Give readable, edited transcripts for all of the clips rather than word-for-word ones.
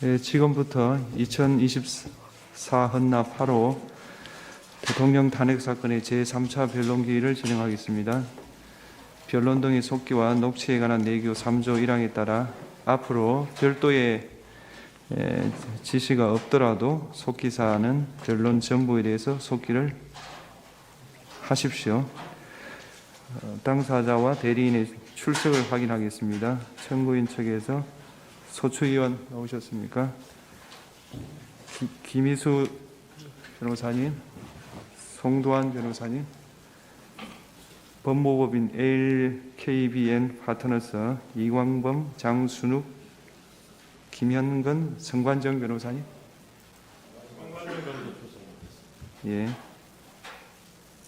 지금부터 2024 헌납 8호 대통령 탄핵 사건의 제3차 변론기일을 진행하겠습니다. 변론 등의 속기와 녹취에 관한 내규 3조 1항에 따라 앞으로 별도의 지시가 없더라도 속기사항은 변론 전부에 대해서 속기를 하십시오. 당사자와 대리인의 출석을 확인하겠습니다. 청구인 측에서 소추위원 나오셨습니까? 김희수 변호사님, 송도환 변호사님, 법무법인 LKBN 파트너스 이광범, 장순욱, 김현근, 성관정 변호사님.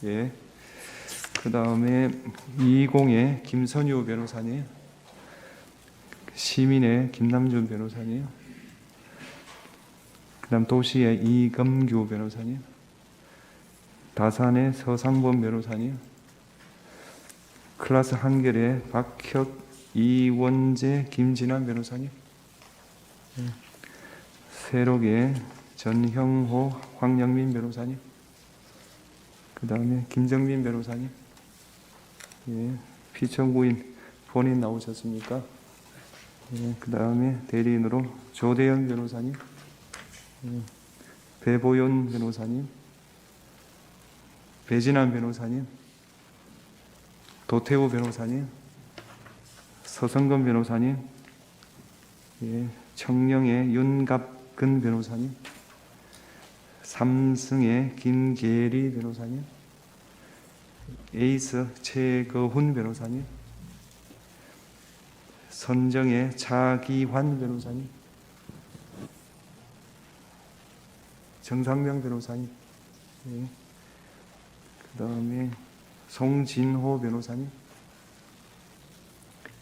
예. 그 다음에 20의 김선유 변호사님, 시민의 김남준 변호사님, 그 다음 도시의 이금규 변호사님, 다산의 서상범 변호사님, 클라스 한결의 박혁, 이원재, 김진환 변호사님, 세록의 전형호, 황영민 변호사님, 그 다음에 김정민 변호사님, 피청구인 본인 나오셨습니까? 그 다음에 대리인으로 조대현 변호사님, 배보연 변호사님, 배진환 변호사님, 도태우 변호사님, 서성근 변호사님, 청령의 윤갑근 변호사님, 삼승의 김계리 변호사님, 에이스 최거훈 변호사님, 선정의 차기환 변호사님, 정상명 변호사님, 그 다음에 송진호 변호사님,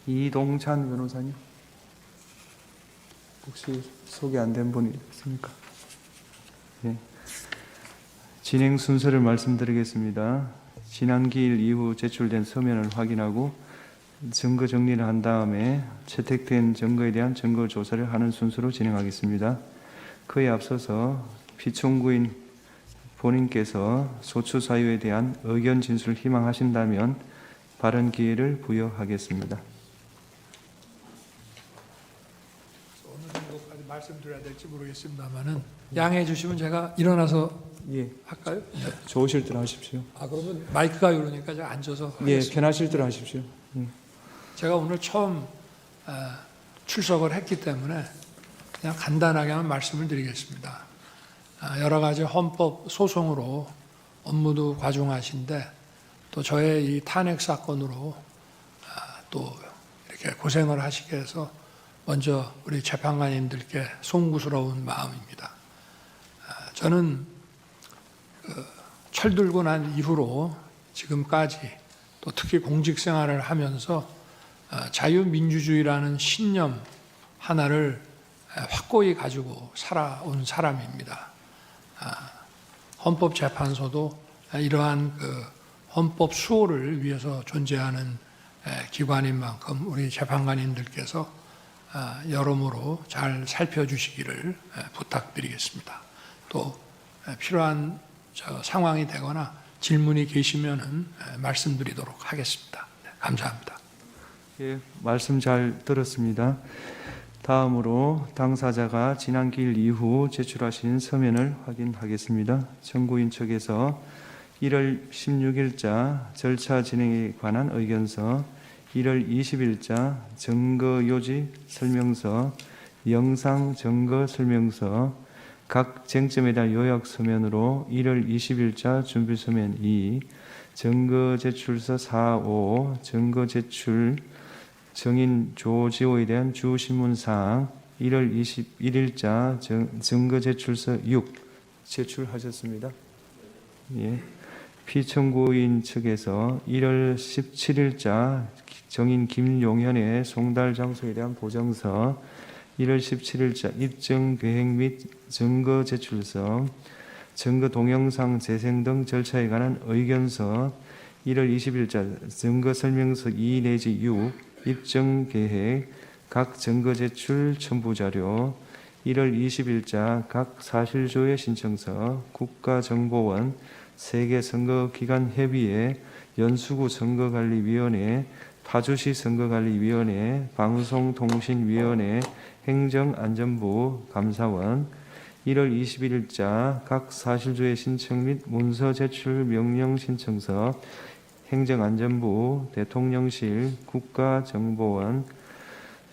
이동찬 변호사님. 혹시 소개 안 된 분이 있습니까? 진행 순서를 말씀드리겠습니다. 지난 기일 이후 제출된 서면을 확인하고 증거 정리를 한 다음에 채택된 증거에 대한 증거 조사를 하는 순서로 진행하겠습니다. 그에 앞서서 피청구인 본인께서 소추 사유에 대한 의견 진술을 희망하신다면 발언 기회를 부여하겠습니다. 어느 정도까지 말씀드려야 될지 모르겠습니다만은 양해해 주시면 제가 일어나서 할까요? 좋으실 대로 하십시오. 그러면 마이크가 이러니까 제가 앉아서 하겠습니다. 편하실 대로 하십시오. 제가 오늘 처음 출석을 했기 때문에 그냥 간단하게만 말씀을 드리겠습니다. 여러 가지 헌법 소송으로 업무도 과중하신데 또 저의 이 탄핵 사건으로 또 이렇게 고생을 하시게 해서 먼저 우리 재판관님들께 송구스러운 마음입니다. 저는 철들고 난 이후로 지금까지 또 특히 공직 생활을 하면서 자유민주주의라는 신념 하나를 확고히 가지고 살아온 사람입니다. 헌법재판소도 이러한 헌법 수호를 위해서 존재하는 기관인 만큼 우리 재판관님들께서 여러모로 잘 살펴주시기를 부탁드리겠습니다. 또 필요한 상황이 되거나 질문이 계시면은 말씀드리도록 하겠습니다. 감사합니다. 말씀 잘 들었습니다. 다음으로 당사자가 지난 기일 이후 제출하신 서면을 확인하겠습니다. 청구인 측에서 1월 16일자 절차 진행에 관한 의견서, 1월 20일자 증거요지 설명서, 영상 증거 설명서, 각 쟁점에 대한 요약 서면으로 1월 20일자 준비 서면 2, 증거 제출서 4, 5, 증거 제출 정인 조지호에 대한 주신문사항 1월 21일자 증거 제출서 6 제출하셨습니다. 피청구인 측에서 1월 17일자 정인 김용현의 송달 장소에 대한 보정서, 1월 17일자 입증 계획 및 증거 제출서, 증거 동영상 재생 등 절차에 관한 의견서, 1월 20일자 증거 설명서 2 내지 6 입증 계획, 각 증거 제출 첨부 자료, 1월 20일자 각 사실조회 신청서 국가정보원 세계선거기관협의회 연수구 선거관리위원회 파주시 선거관리위원회 방송통신위원회 행정안전부 감사원 1월 21일자 각 사실조회 신청 및 문서 제출 명령 신청서 행정안전부 대통령실 국가정보원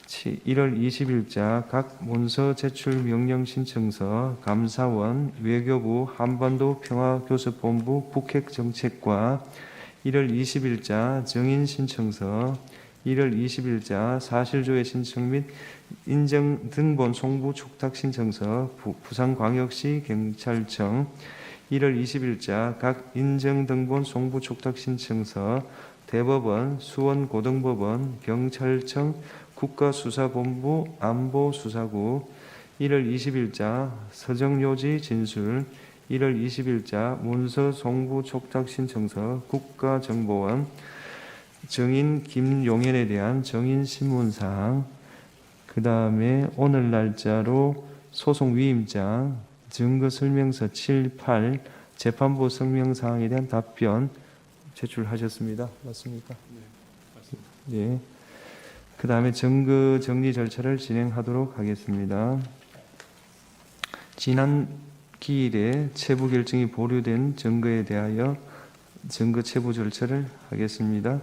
1월 20일자 각 문서 제출 명령 신청서 감사원 외교부 한반도 평화교섭본부 북핵정책과 1월 20일자 정인 신청서 1월 20일자 사실조회 신청 및 인정 등본 송부 촉탁 신청서 부산광역시 경찰청 1월 20일자 각 인정 등본 송부 촉탁 신청서 대법원, 수원고등법원, 경찰청, 국가수사본부, 안보수사국 1월 20일자 서정요지 진술 1월 20일자 문서 송부 촉탁 신청서 국가정보원 정인 김용현에 대한 정인 신문사항 그 다음에 오늘 날짜로 소송 위임장 증거설명서 7, 8 재판부 성명사항에 대한 답변 제출하셨습니다. 맞습니까? 네, 맞습니다. 예. 그 다음에 증거 정리 절차를 진행하도록 하겠습니다. 지난 기일에 체부 결정이 보류된 증거에 대하여 증거 체부 절차를 하겠습니다.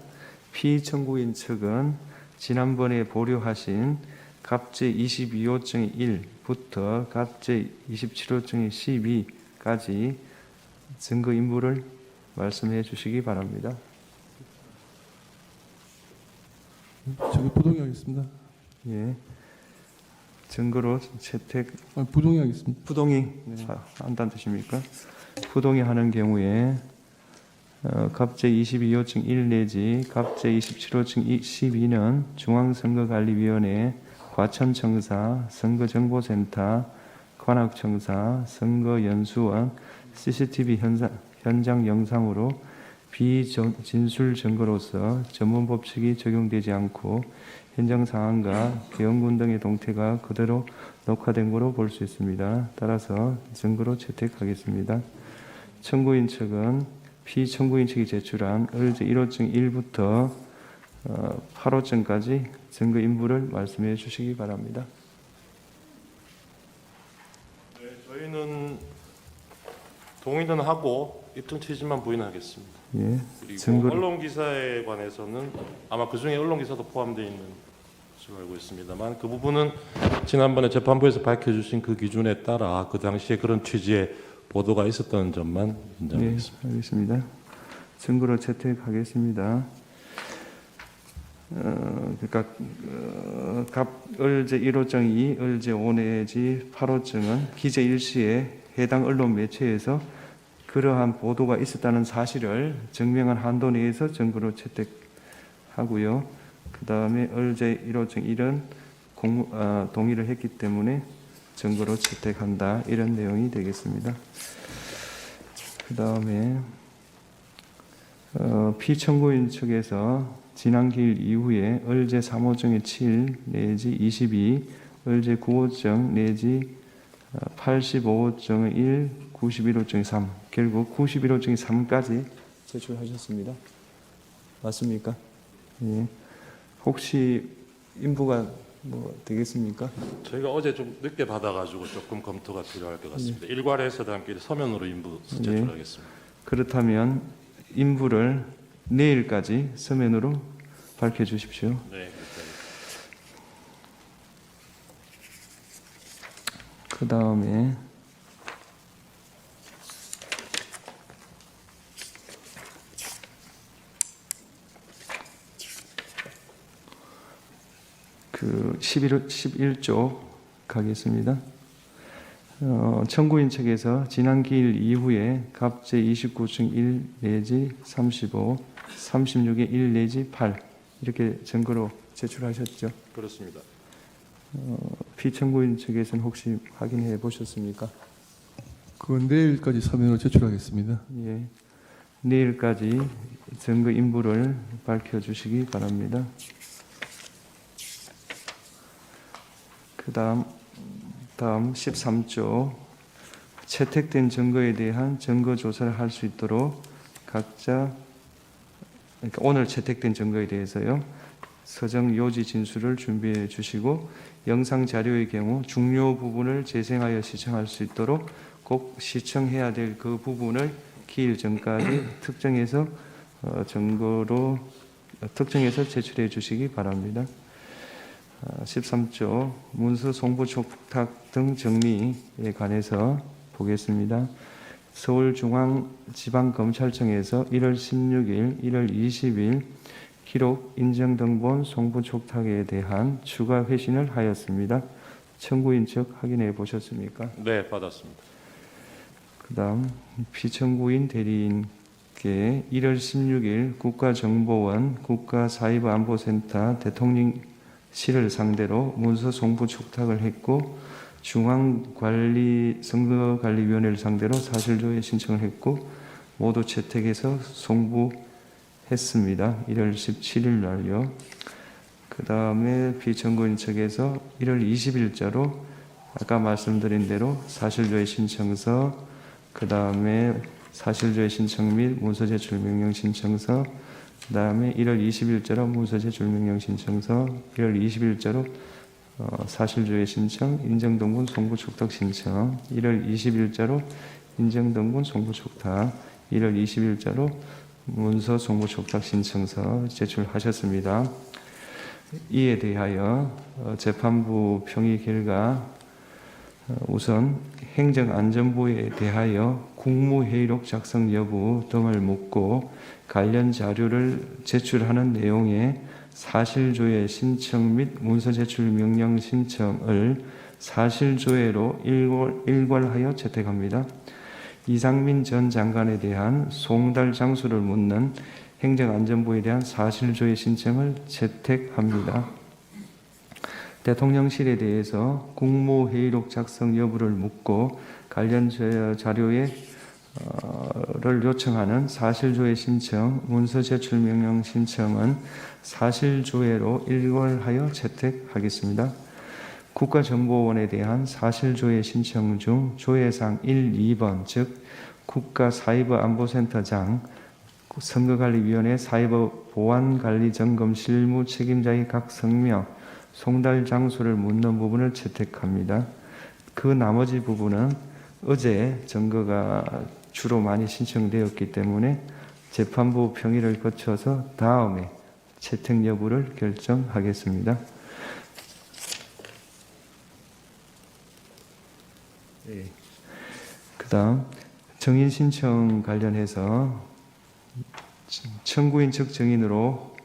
피청구인 측은 지난번에 보류하신 갑제 22호증 1부터 갑제 27호증 12까지 증거 인물을 말씀해 주시기 바랍니다. 저기 부동의하겠습니다. 예. 증거로 채택 부동의하겠습니다. 부동의 한다는 뜻입니까? 부동의하는 경우에 갑제 22호증 1 내지 갑제 27호증 12는 중앙선거관리위원회, 과천청사, 선거정보센터, 관악청사, 선거연수원, CCTV 현장 영상으로 비진술 증거로서 전문법칙이 적용되지 않고 현장 상황과 개헌군 등의 동태가 그대로 녹화된 것으로 볼 수 있습니다. 따라서 증거로 채택하겠습니다. 청구인 측은 피청구인 측이 제출한 을제 1호증 1부터 8호증까지 증거 인물을 말씀해 주시기 바랍니다. 네, 저희는 동의는 하고 입증 취지만 부인하겠습니다. 예. 그리고 증거를- 언론 기사에 관해서는 아마 그 중에 언론 기사도 포함되어 있는 것으로 알고 있습니다만 그 부분은 지난번에 재판부에서 밝혀주신 그 기준에 따라 그 당시에 그런 취지의 보도가 있었던 점만 네, 인정하겠습니다. 알겠습니다. 증거로 채택하겠습니다. 그러니까 을제 1호증 2, 을제 5 내지 8호증은 기재 일시에 해당 언론 매체에서 그러한 보도가 있었다는 사실을 증명한 한도 내에서 증거로 채택하고요. 그 다음에 을제 1호증 1은 동의를 했기 때문에 증거로 채택한다. 이런 내용이 되겠습니다. 그 다음에 피청구인 측에서 지난 기일 이후에 을제 3호증의 7 내지 22, 을제 9호증 내지 85호증의 1, 91호증의 3, 결국 91호증의 3까지 제출하셨습니다. 맞습니까? 예. 혹시 인부가 되겠습니까? 저희가 어제 좀 늦게 받아가지고 조금 검토가 필요할 것 같습니다. 일괄해서 당끼리 서면으로 인부 제출하겠습니다. 그렇다면 인부를 내일까지 서면으로 밝혀주십시오. 네, 그렇게 하겠습니다. 그 다음에 그 11조 가겠습니다. 청구인 측에서 지난 기일 이후에 갑제 29층 1 내지 35, 36의 1 내지 8 이렇게 증거로 제출하셨죠. 그렇습니다. 피청구인 측에서는 혹시 확인해 보셨습니까? 그건 내일까지 서면으로 제출하겠습니다. 예, 내일까지 증거 인부를 밝혀주시기 바랍니다. 그 다음 다음 13조 채택된 증거에 대한 증거 조사를 할 수 있도록 각자 그러니까 오늘 채택된 증거에 대해서요. 서정 요지 진술을 준비해 주시고 영상 자료의 경우 중요 부분을 재생하여 시청할 수 있도록 꼭 시청해야 될 그 부분을 기일 전까지 특정해서 증거로 특정해서 제출해 주시기 바랍니다. 13조 문서 송부 촉탁 등 정리에 관해서 보겠습니다. 서울중앙지방검찰청에서 1월 16일, 1월 20일 기록 인정등본 송부 촉탁에 대한 추가 회신을 하였습니다. 청구인 측 확인해 보셨습니까? 네, 받았습니다. 그 다음 피청구인 대리인께 1월 16일 국가정보원 국가사이버안보센터 대통령실을 상대로 문서 송부 촉탁을 했고 중앙선거관리위원회를 상대로 사실조회 신청을 했고 모두 채택해서 송부했습니다. 1월 17일 날요. 그 다음에 피청구인 측에서 1월 20일자로 아까 말씀드린 대로 사실조회 신청서, 그 다음에 사실조회 신청 및 문서 제출 명령 신청서, 그 다음에 1월 20일자로 문서 제출 명령 신청서, 1월 20일자로 사실조회 신청, 인정등본 송부 촉탁 신청, 1월 20일자로 인정등본 송부 촉탁, 1월 20일자로 문서 송부 촉탁 신청서 제출하셨습니다. 이에 대하여 재판부 평의 결과 우선 행정안전부에 대하여 국무회의록 작성 여부 등을 묻고 관련 자료를 제출하는 내용의 사실조회 신청 및 문서 제출 명령 신청을 사실조회로 일괄하여 채택합니다. 이상민 전 장관에 대한 송달 장소를 묻는 행정안전부에 대한 사실조회 신청을 채택합니다. 대통령실에 대해서 국무회의록 작성 여부를 묻고 관련 자료를 요청하는 사실조회 신청, 문서 제출 명령 신청은 사실조회로 일괄하여 채택하겠습니다. 국가정보원에 대한 사실조회 신청 중 조회사항 1, 2번, 즉 국가사이버안보센터장, 선거관리위원회 사이버보안관리점검 실무 책임자의 각 성명, 송달 장소를 묻는 부분을 채택합니다. 그 나머지 부분은 어제 증거가 주로 많이 신청되었기 때문에 재판부 평의를 거쳐서 다음에 채택 여부를 결정하겠습니다. 그 다음 정인 신청 관련해서 청구인 측 정인으로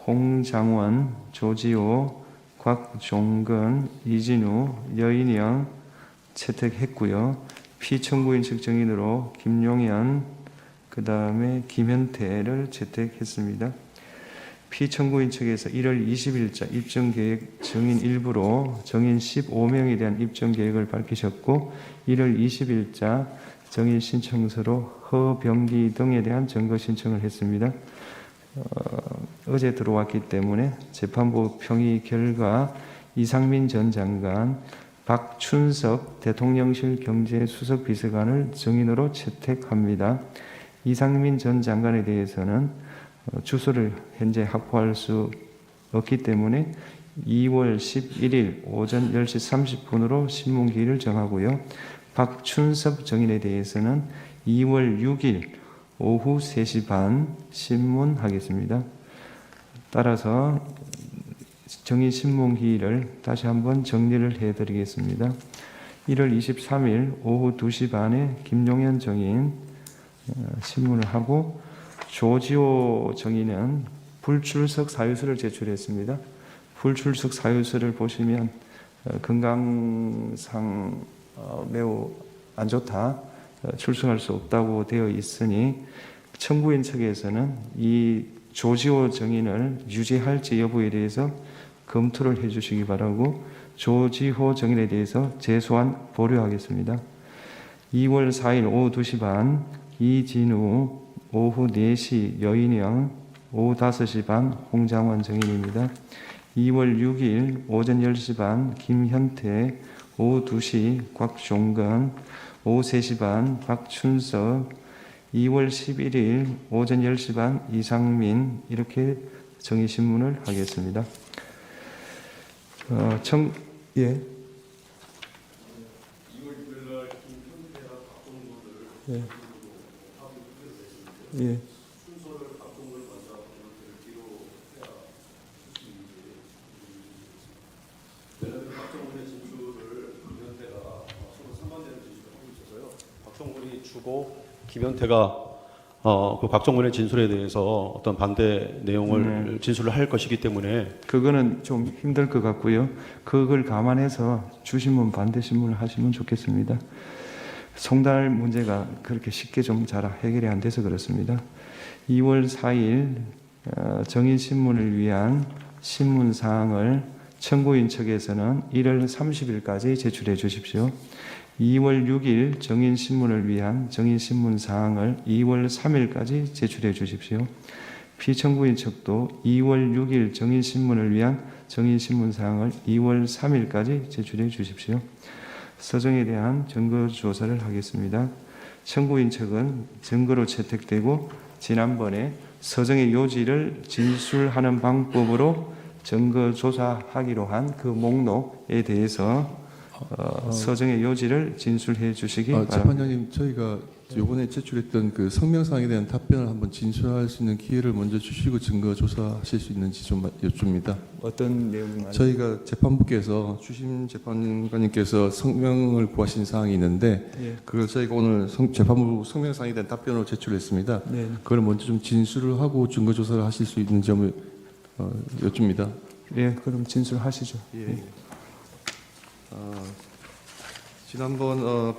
홍장원, 조지호, 곽종근, 이진우, 여인영 채택했고요. 피청구인 측 정인으로 김용현, 그 다음에 김현태를 채택했습니다. 피청구인 측에서 1월 20일자 입정계획 정인 일부로 정인 15명에 대한 입정계획을 밝히셨고 1월 20일자 정인 신청서로 허병기 등에 대한 증거 신청을 했습니다. 어제 들어왔기 때문에 재판부 평의 결과 이상민 전 장관, 박춘석 대통령실 경제수석비서관을 정인으로 채택합니다. 이상민 전 장관에 대해서는 주소를 현재 확보할 수 없기 때문에 2월 11일 오전 10시 30분으로 신문기일을 정하고요. 박춘석 정인에 대해서는 2월 6일 오후 3시 반 신문하겠습니다. 따라서 정인 신문기일을 다시 한번 정리를 해드리겠습니다. 1월 23일 오후 2시 반에 김용현 정인 신문을 하고 조지호 정인은 불출석 사유서를 제출했습니다. 불출석 사유서를 보시면 건강상 매우 안 좋다, 출석할 수 없다고 되어 있으니 청구인 측에서는 이 조지호 정인을 유지할지 여부에 대해서 검토를 해주시기 바라고 조지호 정인에 대해서 재소한 보류하겠습니다. 2월 4일 오후 2시 반 이진우, 오후 4시 여인영, 오후 5시 반 홍장원 정인입니다. 2월 6일 오전 10시 반 김현태, 오후 2시 곽종건, 오후 3시 반 박춘석, 2월 11일 오전 10시 반 이상민 이렇게 정의신문을 하겠습니다. 예. 예. 예. 박정훈이 주고 김현태가 그 박정훈의 진술에 대해서 어떤 반대 내용을 진술을 할 것이기 때문에 그거는 좀 힘들 것 같고요. 그걸 감안해서 주신문 반대 신문을 하시면 좋겠습니다. 송달 문제가 그렇게 쉽게 좀 잘 해결이 안 돼서 그렇습니다. 2월 4일 정인신문을 위한 신문 사항을 청구인 측에서는 1월 30일까지 제출해 주십시오. 2월 6일 정인신문을 위한 정인신문 사항을 2월 3일까지 제출해 주십시오. 피청구인 측도 2월 6일 정인신문을 위한 정인신문 사항을 2월 3일까지 제출해 주십시오. 서정에 대한 증거 조사를 하겠습니다. 청구인 측은 증거로 채택되고 지난번에 서정의 요지를 진술하는 방법으로 증거 조사하기로 한 그 목록에 대해서 서정의 요지를 진술해 주시기 바랍니다. 재판장님, 저희가 이번에 제출했던 그 성명사항에 대한 답변을 한번 진술할 수 있는 기회를 먼저 주시고 증거 조사하실 수 있는지 좀 여쭙니다. 어떤 내용이 저희가 재판부께서 주심 재판관님께서 성명을 구하신 사항이 있는데 예. 그걸 저희가 오늘 재판부 성명사항에 대한 답변으로 제출했습니다. 네. 그걸 먼저 좀 진술을 하고 증거 조사를 하실 수 있는 점을 여쭙니다. 예, 그럼 진술하시죠. 예. 지난번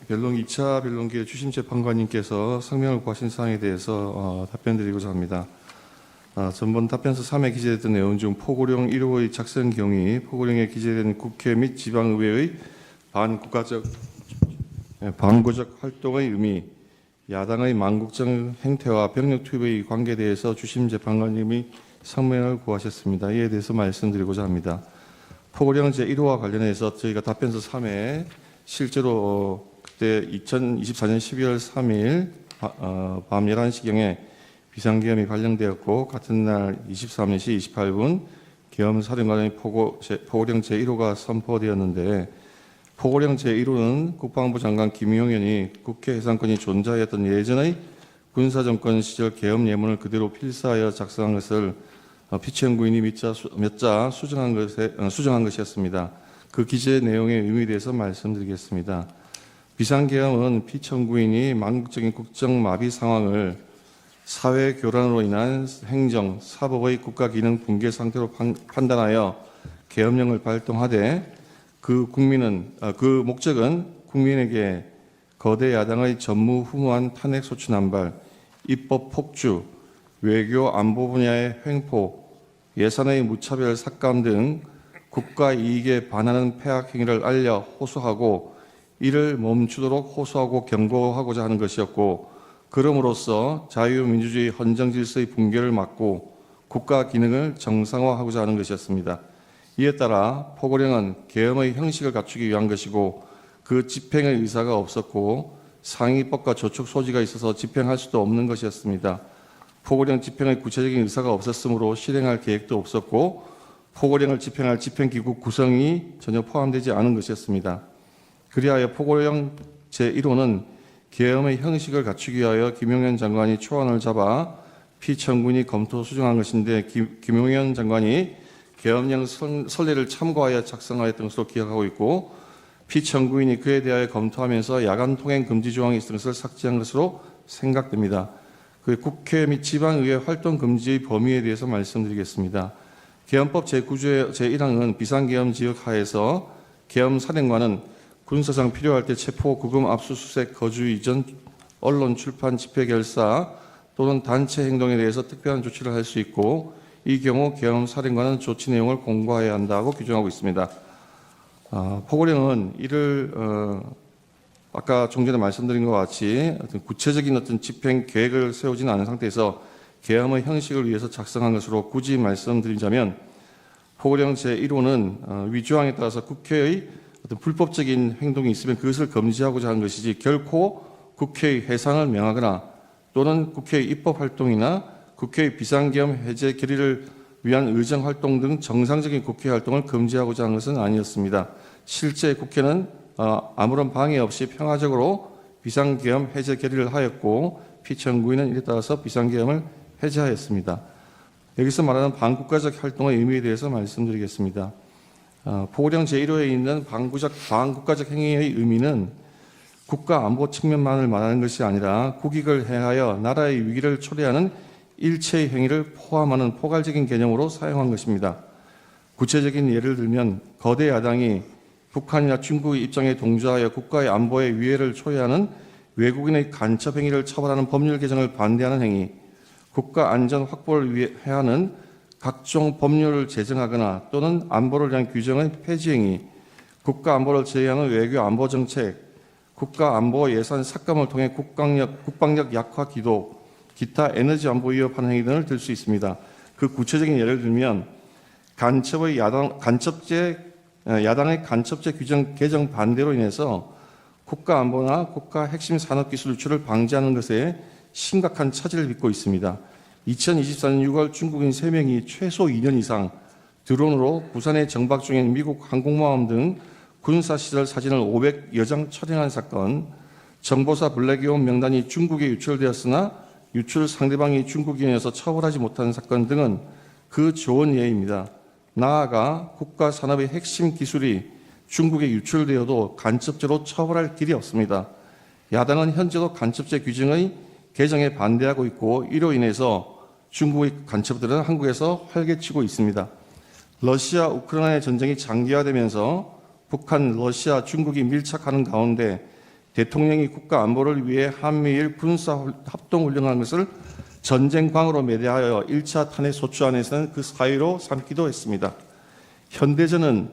변론 2차 변론기에 주심 재판관님께서 성명을 구하신 사항에 대해서 답변드리고자 합니다. 전번 답변서 3에 기재됐던 내용 중 포고령 1호의 작성 경위, 포고령에 기재된 국회 및 지방의회의 반구적 활동의 의미, 야당의 만국정 행태와 병력 투입의 관계에 대해서 주심 재판관님이 성명을 구하셨습니다. 이에 대해서 말씀드리고자 합니다. 포고령 제1호와 관련해서 저희가 답변서 3에 실제로 그때 2024년 12월 3일 밤 11시경에 비상계엄이 발령되었고 같은 날 23시 28분 계엄사령관의 포고령 제1호가 선포되었는데 포고령 제1호는 국방부 장관 김용현이 국회 해산권이 존재하였던 예전의 군사정권 시절 계엄 예문을 그대로 필사하여 작성한 것을 피청구인이 몇 자 수정한 것이었습니다. 그 기재 내용의 의미에 대해서 말씀드리겠습니다. 비상계엄은 피청구인이 만국적인 국정마비 상황을 사회 교란으로 인한 행정, 사법의 국가기능 붕괴 상태로 판단하여 계엄령을 발동하되 그 목적은 국민에게 거대 야당의 전무후무한 탄핵 소추 남발, 입법 폭주, 외교 안보 분야의 횡포, 예산의 무차별 삭감 등 국가 이익에 반하는 폐악 행위를 알려 호소하고 이를 멈추도록 호소하고 경고하고자 하는 것이었고 그럼으로써 자유민주주의 헌정 질서의 붕괴를 막고 국가 기능을 정상화하고자 하는 것이었습니다. 이에 따라 포고령은 계엄의 형식을 갖추기 위한 것이고 그 집행의 의사가 없었고 상위법과 저촉 소지가 있어서 집행할 수도 없는 것이었습니다. 포고령 집행의 구체적인 의사가 없었으므로 실행할 계획도 없었고 포고령을 집행할 집행기구 구성이 전혀 포함되지 않은 것이었습니다. 그리하여 포고령 제1호는 계엄의 형식을 갖추기 위하여 김용현 장관이 초안을 잡아 피청군이 검토 수정한 것인데 김용현 장관이 계엄령 선례를 참고하여 작성하였던 것으로 기억하고 있고 피청구인이 그에 대하여 검토하면서 야간 통행 금지 조항이 있던 것을 삭제한 것으로 생각됩니다. 그 국회 및 지방의회 활동 금지의 범위에 대해서 말씀드리겠습니다. 계엄법 제9조의 제1항은 비상계엄 지역 하에서 계엄 사령관은 군사상 필요할 때 체포, 구금, 압수수색, 거주 이전, 언론, 출판, 집회 결사 또는 단체 행동에 대해서 특별한 조치를 할 수 있고 이 경우 계엄 사령관은 조치 내용을 공고해야 한다고 규정하고 있습니다. 포고령은 이를 아까 좀 전에 말씀드린 것 같이 구체적인 어떤 집행 계획을 세우지는 않은 상태에서 계엄의 형식을 위해서 작성한 것으로 굳이 말씀드리자면 포고령 제1호는 위조항에 따라서 국회의 어떤 불법적인 행동이 있으면 그것을 금지하고자 하는 것이지 결코 국회의 해산을 명하거나 또는 국회의 입법 활동이나 국회의 비상계엄 해제 결의를 위한 의정 활동 등 정상적인 국회 활동을 금지하고자 하는 것은 아니었습니다. 실제 국회는 아무런 방해 없이 평화적으로 비상계엄 해제 결의를 하였고 피청구인은 이에 따라서 비상계엄을 해제하였습니다. 여기서 말하는 반국가적 활동의 의미에 대해서 말씀드리겠습니다. 포고령 제1호에 있는 반국가적 행위의 의미는 국가 안보 측면만을 말하는 것이 아니라 국익을 해하여 나라의 위기를 초래하는 일체의 행위를 포함하는 포괄적인 개념으로 사용한 것입니다. 구체적인 예를 들면 거대 야당이 북한이나 중국의 입장에 동조하여 국가의 안보에 위해를 초래하는 외국인의 간첩 행위를 처벌하는 법률 개정을 반대하는 행위, 국가 안전 확보를 위해 하는 각종 법률을 제정하거나 또는 안보를 위한 규정의 폐지 행위, 국가 안보를 제외하는 외교 안보 정책, 국가 안보 예산 삭감을 통해 국방력 약화 기도, 기타 에너지 안보 위협하는 행위 등을 들 수 있습니다. 그 구체적인 예를 들면 야당의 간첩죄 규정 개정 반대로 인해서 국가 안보나 국가 핵심 산업 기술 유출을 방지하는 것에 심각한 차질을 빚고 있습니다. 2024년 6월 중국인 3명이 최소 2년 이상 드론으로 부산에 정박 중인 미국 항공모함 등 군사시설 사진을 500여 장 촬영한 사건, 정보사 블랙이온 명단이 중국에 유출되었으나 유출 상대방이 중국인이어서 처벌하지 못한 사건 등은 그 좋은 예입니다. 나아가 국가 산업의 핵심 기술이 중국에 유출되어도 간첩죄로 처벌할 길이 없습니다. 야당은 현재도 간첩죄 규정의 개정에 반대하고 있고 이로 인해서 중국의 간첩들은 한국에서 활개치고 있습니다. 러시아 우크라이나 전쟁이 장기화되면서 북한, 러시아, 중국이 밀착하는 가운데 대통령이 국가 안보를 위해 한미일 군사 합동훈련하는 것을 전쟁광으로 매대하여 1차 탄핵 소추안에서는 그 사유로 삼기도 했습니다. 현대전은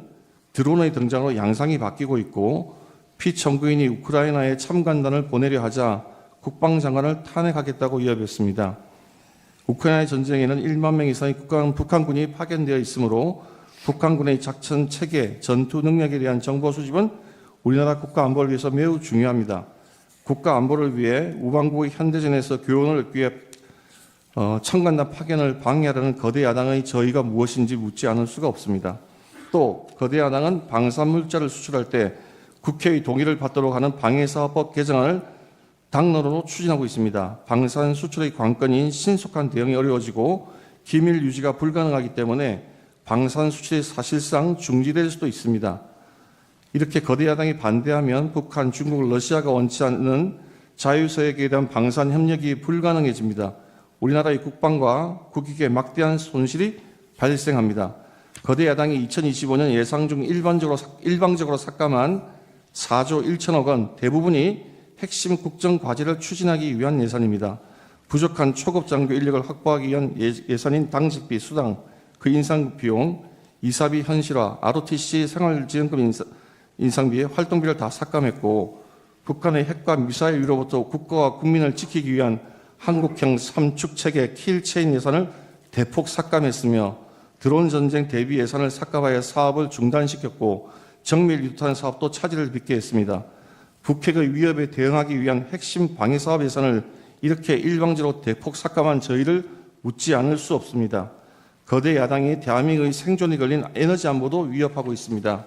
드론의 등장으로 양상이 바뀌고 있고 피청구인이 우크라이나에 참관단을 보내려 하자 국방장관을 탄핵하겠다고 위협했습니다. 우크라이나 전쟁에는 1만 명 이상의 북한군이 파견되어 있으므로 북한군의 작전 체계, 전투 능력에 대한 정보 수집은 우리나라 국가 안보를 위해서 매우 중요합니다. 국가 안보를 위해 우방국의 현대전에서 교훈을 얻기 위해 참관단 파견을 방해하려는 거대 야당의 저의가 무엇인지 묻지 않을 수가 없습니다. 또 거대 야당은 방산물자를 수출할 때 국회의 동의를 받도록 하는 방해사업법 개정안을 당론으로 추진하고 있습니다. 방산 수출의 관건인 신속한 대응이 어려워지고 기밀 유지가 불가능하기 때문에 방산 수출이 사실상 중지될 수도 있습니다. 이렇게 거대 야당이 반대하면 북한, 중국, 러시아가 원치 않는 자유서약에 대한 방산 협력이 불가능해집니다. 우리나라의 국방과 국익에 막대한 손실이 발생합니다. 거대 야당이 2025년 예상 중 일방적으로 삭감한 4조 1천억 원 대부분이 핵심 국정 과제를 추진하기 위한 예산입니다. 부족한 초급 장교 인력을 확보하기 위한 예산인 당직비, 수당, 그 인상 비용, 이사비 현실화, ROTC 생활지원금 인상비에 활동비를 다 삭감했고 북한의 핵과 미사일 위로부터 국가와 국민을 지키기 위한 한국형 삼축 체계 킬체인 예산을 대폭 삭감했으며 드론 전쟁 대비 예산을 삭감하여 사업을 중단시켰고 정밀 유탄 사업도 차질을 빚게 했습니다. 북핵의 위협에 대응하기 위한 핵심 방위 사업 예산을 이렇게 일방적으로 대폭 삭감한 저희를 묻지 않을 수 없습니다. 거대 야당이 대한민국의 생존이 걸린 에너지 안보도 위협하고 있습니다.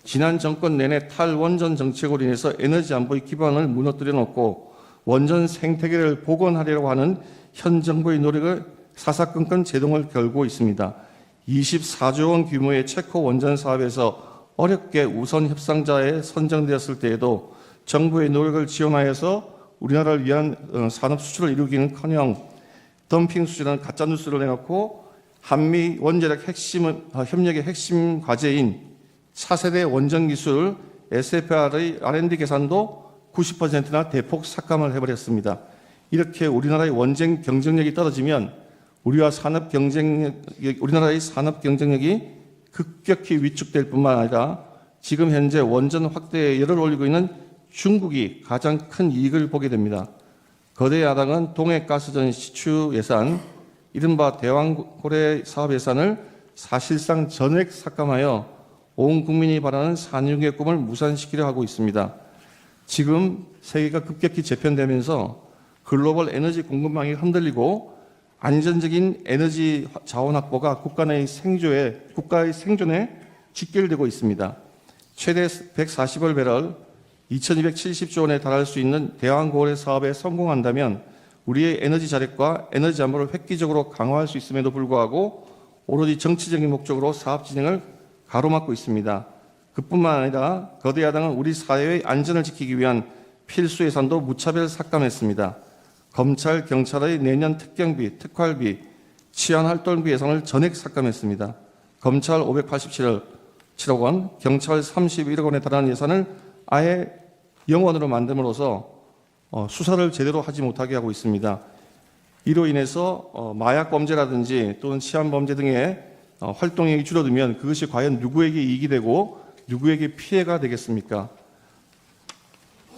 지난 정권 내내 탈원전 정책으로 인해서 에너지 안보의 기반을 무너뜨려 놓고 원전 생태계를 복원하려고 하는 현 정부의 노력을 사사건건 제동을 걸고 있습니다. 24조 원 규모의 체코 원전 사업에서 어렵게 우선 협상자에 선정되었을 때에도 정부의 노력을 지원하여서 우리나라를 위한 산업 수출을 이루기는커녕 덤핑 수준이라는 가짜 뉴스를 내놓고 한미 원자력 협력의 핵심 과제인 차세대 원전 기술 SFR의 R&D 계산도 90%나 대폭 삭감을 해버렸습니다. 이렇게 우리나라의 원전 경쟁력이 떨어지면 우리나라의 산업 경쟁력이 급격히 위축될 뿐만 아니라 지금 현재 원전 확대에 열을 올리고 있는 중국이 가장 큰 이익을 보게 됩니다. 거대 야당은 동해가스전 시추 예산, 이른바 대왕고래 사업 예산을 사실상 전액 삭감하여 온 국민이 바라는 산유국의 꿈을 무산시키려 하고 있습니다. 지금 세계가 급격히 재편되면서 글로벌 에너지 공급망이 흔들리고 안전적인 에너지 자원 확보가 국가의 생존에 직결되고 있습니다. 최대 140억 배럴 2270조 원에 달할 수 있는 대왕고래 사업에 성공한다면 우리의 에너지 자력과 에너지 안보를 획기적으로 강화할 수 있음에도 불구하고 오로지 정치적인 목적으로 사업 진행을 가로막고 있습니다. 그뿐만 아니라 거대 야당은 우리 사회의 안전을 지키기 위한 필수 예산도 무차별 삭감했습니다. 검찰, 경찰의 내년 특경비, 특활비, 치안활동비 예산을 전액 삭감했습니다. 검찰 587억 원, 경찰 31억 원에 달하는 예산을 아예 영원으로 만듦으로써 수사를 제대로 하지 못하게 하고 있습니다. 이로 인해서 마약 범죄라든지 또는 치안 범죄 등의 활동이 줄어들면 그것이 과연 누구에게 이익이 되고 누구에게 피해가 되겠습니까?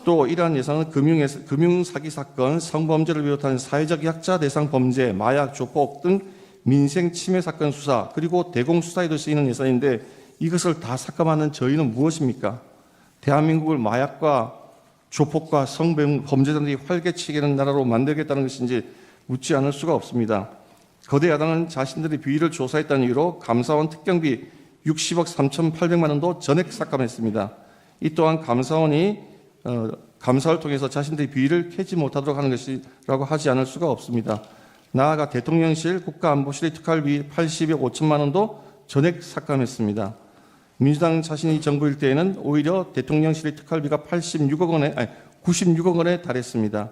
또 이러한 예산은 금융사기 사건, 성범죄를 비롯한 사회적 약자 대상 범죄, 마약, 조폭 등 민생 침해 사건 수사 그리고 대공 수사에도 쓰이는 예산인데 이것을 다 삭감하는 저희는 무엇입니까? 대한민국을 마약과 조폭과 성범죄자들이 활개치게 나라로 만들겠다는 것인지 묻지 않을 수가 없습니다. 거대 야당은 자신들의 비위를 조사했다는 이유로 감사원 특경비 60억 3,800만 원도 전액 삭감했습니다. 이 또한 감사원이 감사를 통해서 자신들의 비위를 캐지 못하도록 하는 것이라고 하지 않을 수가 없습니다. 나아가 대통령실 국가안보실의 특활비 80억 5천만 원도 전액 삭감했습니다. 민주당 자신이 정부일 때에는 오히려 대통령실의 특활비가 96억 원에 달했습니다.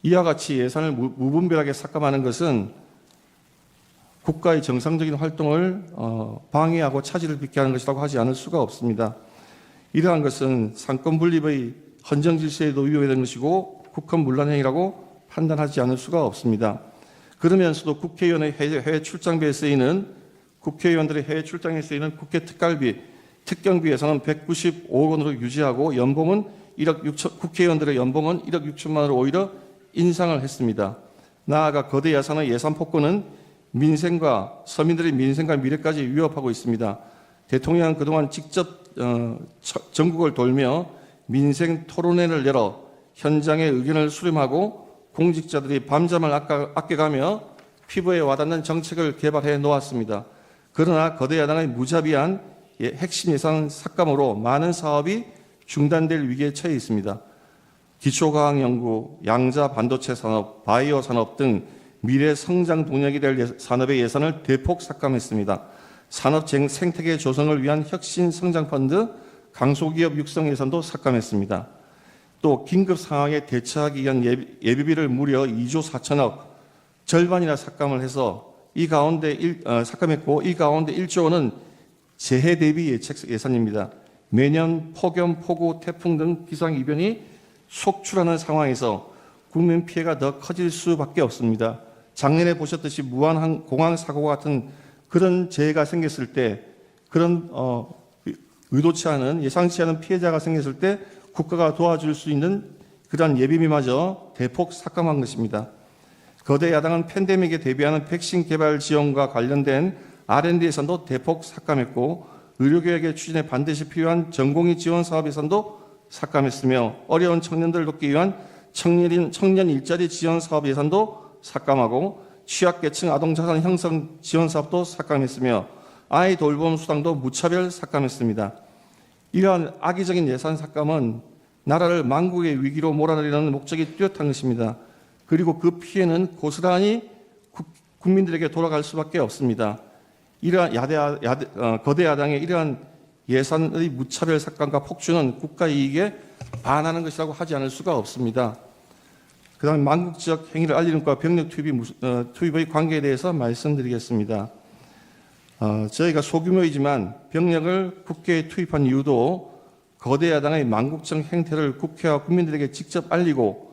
이와 같이 예산을 무분별하게 삭감하는 것은 국가의 정상적인 활동을 방해하고 차질을 빚게 하는 것이라고 하지 않을 수가 없습니다. 이러한 것은 상권 분립의 헌정 질서에도 위배되는 것이고 국헌문란 행위라고 판단하지 않을 수가 없습니다. 그러면서도 국회의원의 해외 출장비에 쓰이는 국회의원들의 해외 출장에 쓰이는 국회 특갈비, 특경비 예산은 195억 원으로 유지하고 연봉은 1억 6천, 국회의원들의 연봉은 1억 6천만 원으로 오히려 인상을 했습니다. 나아가 거대 예산의 예산 폭군은 민생과 서민들의 민생과 미래까지 위협하고 있습니다. 대통령은 그동안 직접 전국을 돌며 민생 토론회를 열어 현장의 의견을 수렴하고 공직자들이 밤잠을 아껴가며 피부에 와닿는 정책을 개발해 놓았습니다. 그러나 거대 야당의 무자비한 핵심 예산 삭감으로 많은 사업이 중단될 위기에 처해 있습니다. 기초과학연구, 양자 반도체 산업, 바이오 산업 등 미래 성장 동력이 될 산업의 예산을 대폭 삭감했습니다. 산업 생태계 조성을 위한 혁신 성장 펀드, 강소기업 육성 예산도 삭감했습니다. 또 긴급 상황에 대처하기 위한 예비비를 무려 2조 4천억, 절반이나 삭감을 해서 삭감했고 이 가운데 1조 원은 재해 대비 예산입니다. 매년 폭염, 폭우, 태풍 등 기상이변이 속출하는 상황에서 국민 피해가 더 커질 수밖에 없습니다. 작년에 보셨듯이 무한 공항 사고 같은 그런 재해가 생겼을 때 그런 의도치 않은 예상치 않은 피해자가 생겼을 때 국가가 도와줄 수 있는 그러한 예비비마저 대폭 삭감한 것입니다. 거대 야당은 팬데믹에 대비하는 백신 개발 지원과 관련된 R&D 예산도 대폭 삭감했고 의료개혁의 추진에 반드시 필요한 전공의 지원 사업 예산도 삭감했으며 어려운 청년들을 돕기 위한 청년 일자리 지원 사업 예산도 삭감하고 취약계층 아동자산 형성 지원 사업도 삭감했으며 아이 돌봄 수당도 무차별 삭감했습니다. 이러한 악의적인 예산 삭감은 나라를 망국의 위기로 몰아내려는 목적이 뚜렷한 것입니다. 그리고 그 피해는 고스란히 국민들에게 돌아갈 수밖에 없습니다. 이러한 거대 야당의 이러한 예산의 무차별 삭감과 폭주는 국가 이익에 반하는 것이라고 하지 않을 수가 없습니다. 그다음에 망국적 행위를 알리는 것과 병력 투입의 관계에 대해서 말씀드리겠습니다. 저희가 소규모이지만 병력을 국회에 투입한 이유도 거대 야당의 망국적 행태를 국회와 국민들에게 직접 알리고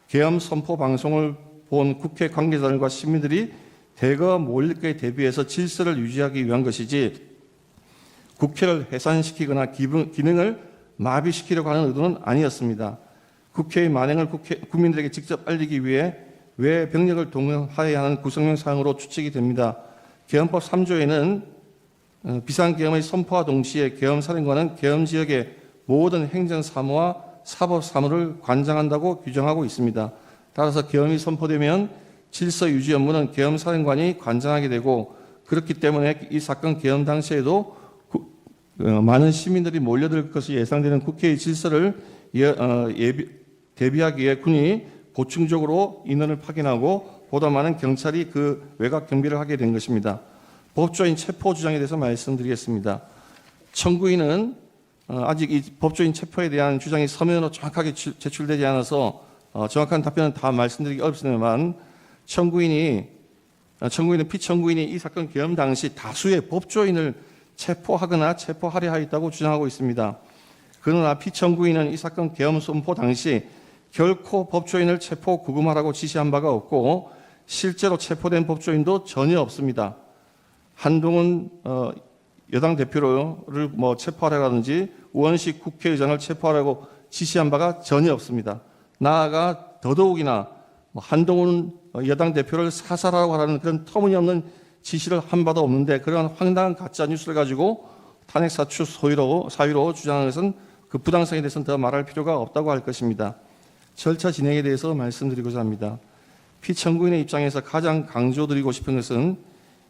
계엄 선포 방송을 본 국회 관계자들과 시민들이 대거 몰릴 것에 대비해서 질서를 유지하기 위한 것이지 국회를 해산시키거나 기능을 마비시키려고 하는 의도는 아니었습니다. 국회의 만행을 국민들에게 직접 알리기 위해 외 병력을 동원하여야 하는 구성명 사항으로 추측이 됩니다. 개헌법 3조에는 비상계엄의 선포와 동시에 계엄사령관은 계엄 지역의 모든 행정사무와 사법사무를 관장한다고 규정하고 있습니다. 따라서 계엄이 선포되면 질서 유지 업무는 계엄사령관이 관장하게 되고, 그렇기 때문에 이 사건 계엄 당시에도 많은 시민들이 몰려들 것이 예상되는 국회의 질서를 대비하기 위해 군이 보충적으로 인원을 파견하고 보다 많은 경찰이 그 외곽 경비를 하게 된 것입니다. 법조인 체포 주장에 대해서 말씀드리겠습니다. 청구인은 아직 이 법조인 체포에 대한 주장이 서면으로 정확하게 제출되지 않아서 정확한 답변은 다 말씀드리기 어렵습니다만, 청구인은 피청구인이 이 사건 계엄 당시 다수의 법조인을 체포하거나 체포하려 하였다고 주장하고 있습니다. 그러나 피청구인은 이 사건 계엄 선포 당시 결코 법조인을 체포 구금하라고 지시한 바가 없고, 실제로 체포된 법조인도 전혀 없습니다. 한동훈 여당 대표를 체포하라든지 우원식 국회의장을 체포하라고 지시한 바가 전혀 없습니다. 나아가 더더욱이나 한동훈 여당 대표를 사살하라고 하는 그런 터무니없는 지시를 한 바도 없는데, 그러한 황당한 가짜 뉴스를 가지고 탄핵 사추 사유로 주장하는 것은 그 부당성에 대해서는 더 말할 필요가 없다고 할 것입니다. 절차 진행에 대해서 말씀드리고자 합니다. 피청구인의 입장에서 가장 강조드리고 싶은 것은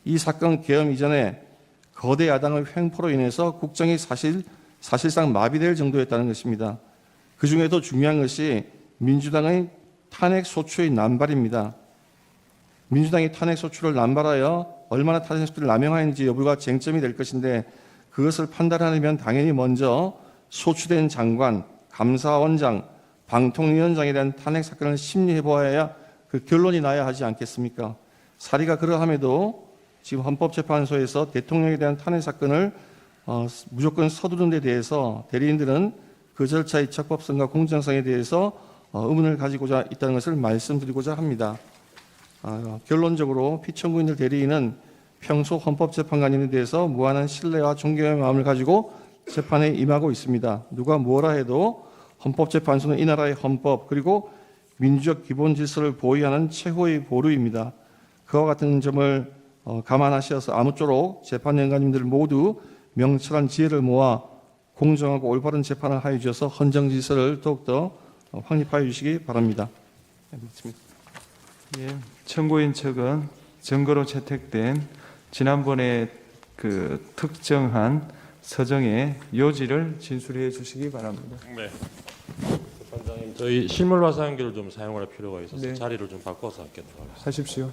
이 사건 계엄 이전에 거대 야당의 횡포로 인해서 국정이 사실상 마비될 정도였다는 것입니다. 그 중에도 중요한 것이 민주당의 탄핵 소추의 남발입니다. 민주당이 탄핵 소추를 남발하여 얼마나 탄핵 소추를 남용하는지 여부가 쟁점이 될 것인데, 그것을 판단하려면 당연히 먼저 소추된 장관, 감사원장, 방통위원장에 대한 탄핵 사건을 심리해 보아야 그 결론이 나야 하지 않겠습니까? 사리가 그러함에도 지금 헌법재판소에서 대통령에 대한 탄핵 사건을 무조건 서두른 데 대해서 대리인들은 그 절차의 적법성과 공정성에 대해서 의문을 가지고자 있다는 것을 말씀드리고자 합니다. 결론적으로 피청구인들 대리인은 평소 헌법재판관인에 대해서 무한한 신뢰와 존경의 마음을 가지고 재판에 임하고 있습니다. 누가 뭐라 해도 헌법재판소는 이 나라의 헌법 그리고 민주적 기본 질서를 보위하는 최고의 보루입니다. 그와 같은 점을 감안하셔서 아무쪼록 재판연가님들 모두 명철한 지혜를 모아 공정하고 올바른 재판을 하여 주셔서 헌정 질서를 더욱더 확립하여 주시기 바랍니다. 예, 청구인 측은 증거로 채택된 지난번에 그 특정한 서정의 요지를 진술해 주시기 바랍니다. 네. 재판장님, 저희 실물 화상기를 좀 사용할 필요가 있어서 네. 자리를 좀 바꿔서 하겠도록 하겠습니다. 하십시오.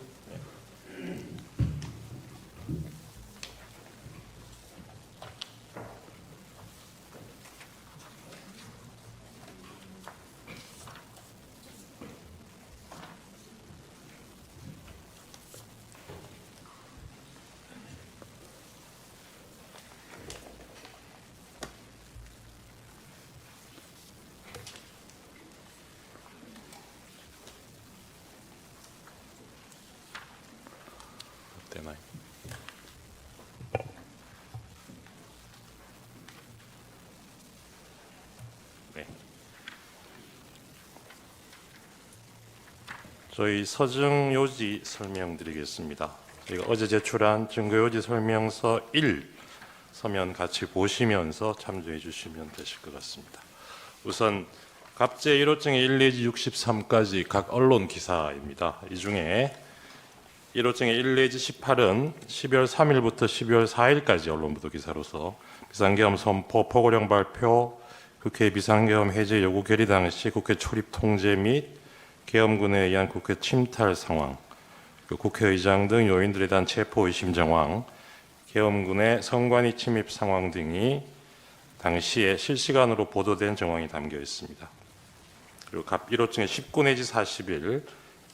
되나요? 네. 저희 서증 요지 설명드리겠습니다. 저희가 어제 제출한 증거 요지 설명서 1 서면 같이 보시면서 참조해 주시면 되실 것 같습니다. 우선 갑제 1호증의 1 내지 63까지 각 언론 기사입니다. 이 중에 1호증의 1 내지 18은 12월 3일부터 12월 4일까지 언론 보도 기사로서 비상계엄 선포, 포고령 발표, 국회 비상계엄 해제 요구 결의 당시 국회 출입 통제 및 계엄군에 의한 국회 침탈 상황, 국회의장 등 요인들에 대한 체포 의심 정황, 계엄군의 선관위 침입 상황 등이 당시에 실시간으로 보도된 정황이 담겨 있습니다. 그리고 갑 1호증의 19 내지 41,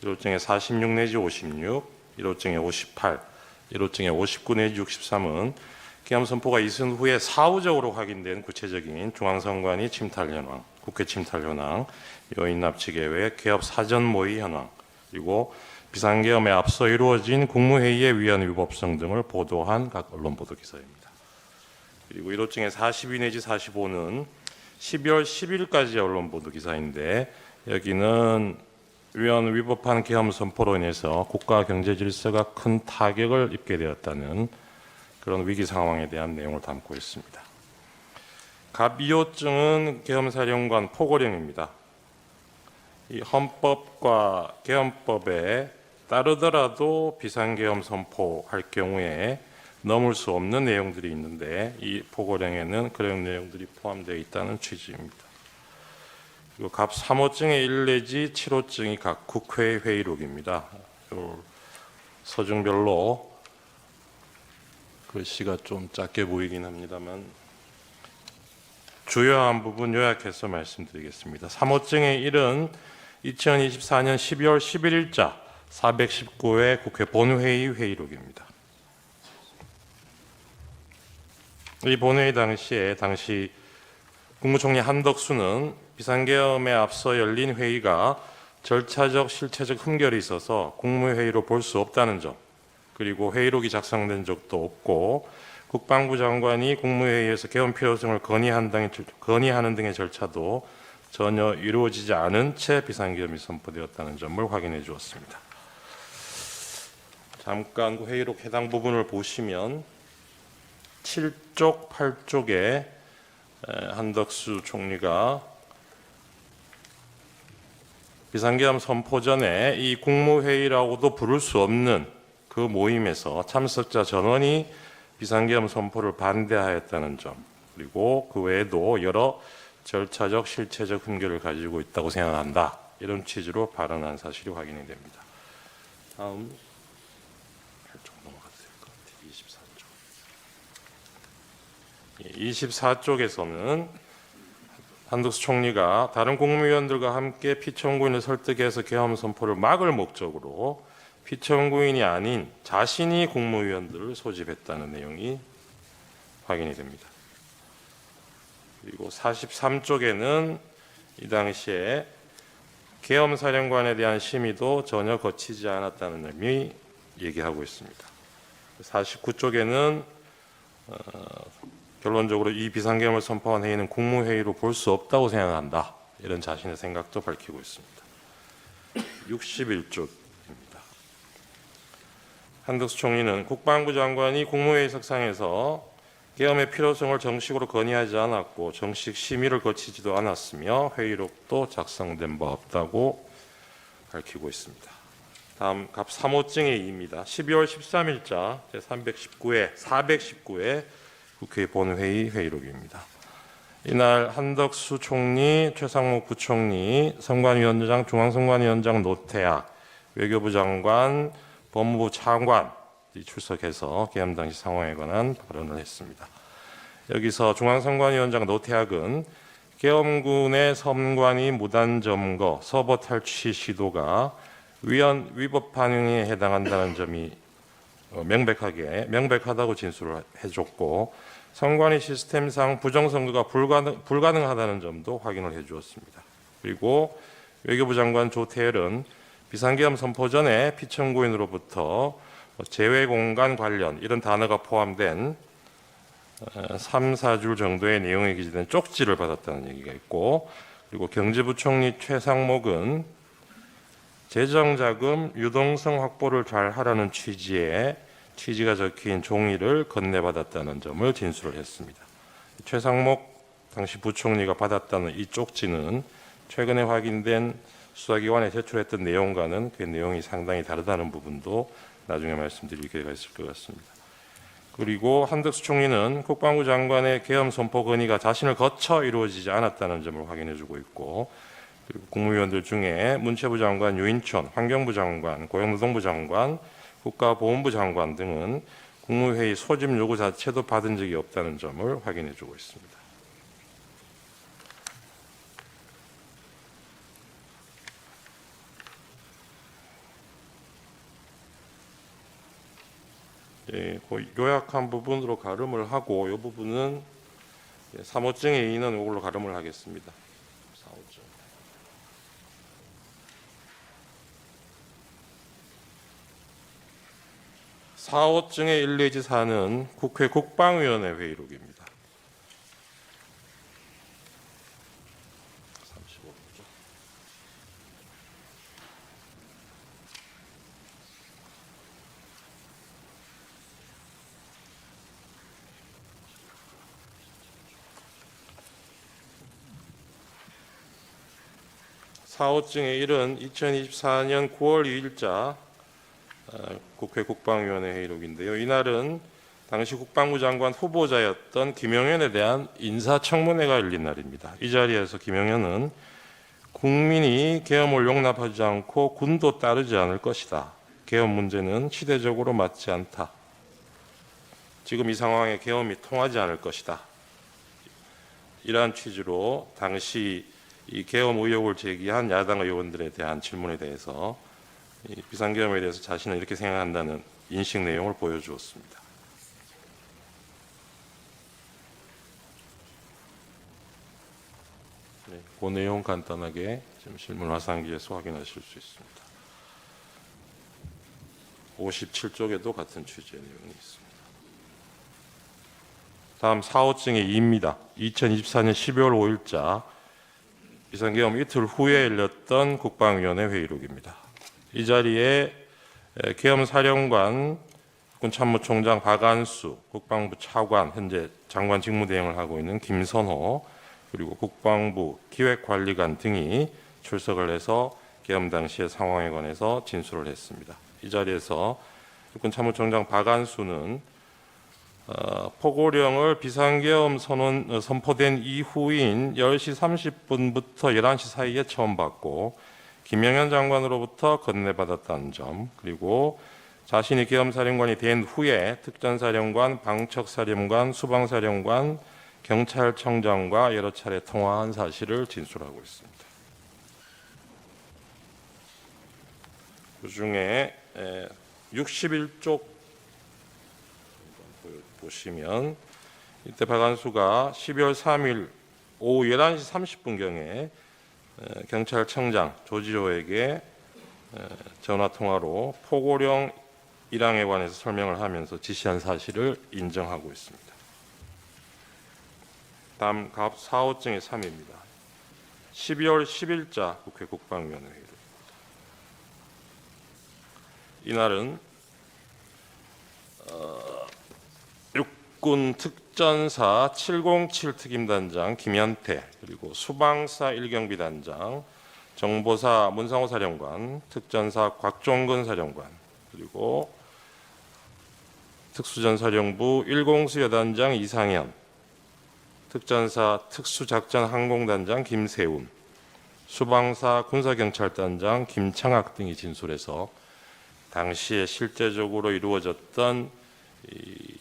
1호증의 46 내지 56, 1호증의 58, 1호증의 59 내지 63은 계엄 선포가 있은 후에 사후적으로 확인된 구체적인 중앙선관위 침탈 현황, 국회 침탈 현황, 요인 납치 계획, 개업 사전 모의 현황, 그리고 비상계엄에 앞서 이루어진 국무회의의 위헌 위법성 등을 보도한 각 언론 보도 기사입니다. 그리고 1호증의 42 내지 45는 12월 10일까지 언론 보도 기사인데, 여기는 위헌 위법한 계엄 선포로 인해서 국가 경제 질서가 큰 타격을 입게 되었다는 그런 위기 상황에 대한 내용을 담고 있습니다. 갑 2호증은 계엄사령관 포고령입니다. 이 헌법과 계엄법에 따르더라도 비상계엄 선포할 경우에 넘을 수 없는 내용들이 있는데 이 포고령에는 그런 내용들이 포함되어 있다는 취지입니다. 그리고 갑 3호증의 1 내지 7호증이 각 국회 회의록입니다. 서중별로 글씨가 좀 작게 보이긴 합니다만 주요한 부분 요약해서 말씀드리겠습니다. 3호증의 1은 2024년 12월 11일자 419회 국회 본회의 회의록입니다. 이 본회의 당시 국무총리 한덕수는 비상계엄에 앞서 열린 회의가 절차적 실체적 흠결이 있어서 국무회의로 볼 수 없다는 점, 그리고 회의록이 작성된 적도 없고 국방부 장관이 국무회의에서 계엄 필요성을 건의하는 등의 절차도 전혀 이루어지지 않은 채 비상계엄이 선포되었다는 점을 확인해 주었습니다. 잠깐 그 회의록 해당 부분을 보시면 7쪽, 8쪽에 한덕수 총리가 비상계엄 선포 전에 이 국무회의라고도 부를 수 없는 그 모임에서 참석자 전원이 비상계엄 선포를 반대하였다는 점, 그리고 그 외에도 여러 절차적, 실체적 흠결을 가지고 있다고 생각한다. 이런 취지로 발언한 사실이 확인이 됩니다. 다음 8쪽 넘어가도 될 것 같아요. 24쪽에서는 한덕수 총리가 다른 국무위원들과 함께 피청구인을 설득해서 계엄 선포를 막을 목적으로 피청구인이 아닌 자신이 국무위원들을 소집했다는 내용이 확인이 됩니다. 그리고 43쪽에는 이 당시에 계엄사령관에 대한 심의도 전혀 거치지 않았다는 점이 얘기하고 있습니다. 49쪽에는 결론적으로 이 비상계엄을 선포한 회의는 국무회의로 볼 수 없다고 생각한다. 이런 자신의 생각도 밝히고 있습니다. 61쪽입니다. 한덕수 총리는 국방부 장관이 국무회의 석상에서 계엄의 필요성을 정식으로 건의하지 않았고 정식 심의를 거치지도 않았으며 회의록도 작성된 바 없다고 밝히고 있습니다. 다음 갑 3호증의 2입니다. 12월 13일자 제319회 419회 국회 본회의 회의록입니다. 이날 한덕수 총리, 최상목 부총리, 선관위원장, 중앙선관위원장 노태악, 외교부 장관, 법무부 차관이 출석해서 계엄 당시 상황에 관한 발언을 했습니다. 여기서 중앙선관위원장 노태악은 계엄군의 선관위 무단 점거, 서버 탈취 시도가 위법 반응에 해당한다는 점이 명백하다고 진술을 해줬고 선관위 시스템상 부정선거가 불가능하다는 점도 확인을 해주었습니다. 그리고 외교부 장관 조태열은 비상계엄 선포 전에 피청구인으로부터 재외공간 관련 이런 단어가 포함된 3, 4줄 정도의 내용에 기재된 쪽지를 받았다는 얘기가 있고, 그리고 경제부총리 최상목은 재정자금 유동성 확보를 잘 하라는 취지가 적힌 종이를 건네받았다는 점을 진술을 했습니다. 최상목 당시 부총리가 받았다는 이 쪽지는 최근에 확인된 수사기관에 제출했던 내용과는 그 내용이 상당히 다르다는 부분도 나중에 말씀드릴 기회가 있을 것 같습니다. 그리고 한덕수 총리는 국방부 장관의 계엄 선포 건의가 자신을 거쳐 이루어지지 않았다는 점을 확인해주고 있고, 그리고 국무위원들 중에 문체부 장관 유인촌, 환경부 장관, 고용노동부 장관, 국가보훈부 장관 등은 국무회의 소집 요구 자체도 받은 적이 없다는 점을 확인해주고 있습니다. 예, 그 요약한 부분으로 가름을 하고 이 부분은 3호증의 2는 이걸로 가름을 하겠습니다. 4호증의 1 내지 4는 국회 국방위원회 회의록입니다. 35죠. 4호증의 1은 2024년 9월 2일자 국회 국방위원회 회의록인데요. 이날은 당시 국방부 장관 후보자였던 김영현에 대한 인사청문회가 열린 날입니다. 이 자리에서 김영현은 국민이 계엄을 용납하지 않고 군도 따르지 않을 것이다. 계엄 문제는 시대적으로 맞지 않다. 지금 이 상황에 계엄이 통하지 않을 것이다. 이러한 취지로 당시 이 계엄 의혹을 제기한 야당 의원들에 대한 질문에 대해서 이 비상계엄에 대해서 자신은 이렇게 생각한다는 인식 내용을 보여주었습니다. 네, 그 내용 간단하게 지금 실문 화상기에서 확인하실 수 있습니다. 57쪽에도 같은 취지의 내용이 있습니다. 다음 4호증의 2입니다. 2024년 12월 5일자 비상계엄 이틀 후에 열렸던 국방위원회 회의록입니다. 이 자리에 계엄사령관, 국군참모총장 박안수, 국방부 차관, 현재 장관 직무대행을 하고 있는 김선호, 그리고 국방부 기획관리관 등이 출석을 해서 계엄 당시의 상황에 관해서 진술을 했습니다. 이 자리에서 국군참모총장 박안수는 포고령을 비상계엄 선포된 이후인 10시 30분부터 11시 사이에 처음 받고 김영현 장관으로부터 건네받았다는 점, 그리고 자신이 계엄사령관이 된 후에 특전사령관, 방척사령관, 수방사령관, 경찰청장과 여러 차례 통화한 사실을 진술하고 있습니다. 그중에 61쪽 보시면 이때 박안수가 12월 3일 오후 11시 30분경에 경찰청장 조지호에게 전화통화로 포고령 1항에 관해서 설명을 하면서 지시한 사실을 인정하고 있습니다. 다음 4호증의 3입니다. 12월 10일자 국회 국방위원회 회의입니다. 이날은 육군 특전사 707 특임단장 김현태, 그리고 수방사 1경비 단장, 정보사 문상호 사령관, 특전사 곽종근 사령관, 그리고 특수전사령부 10수여단장 이상현, 특전사 특수작전항공단장 김세운, 수방사 군사경찰단장 김창학 등이 진술해서 당시에 실제적으로 이루어졌던 이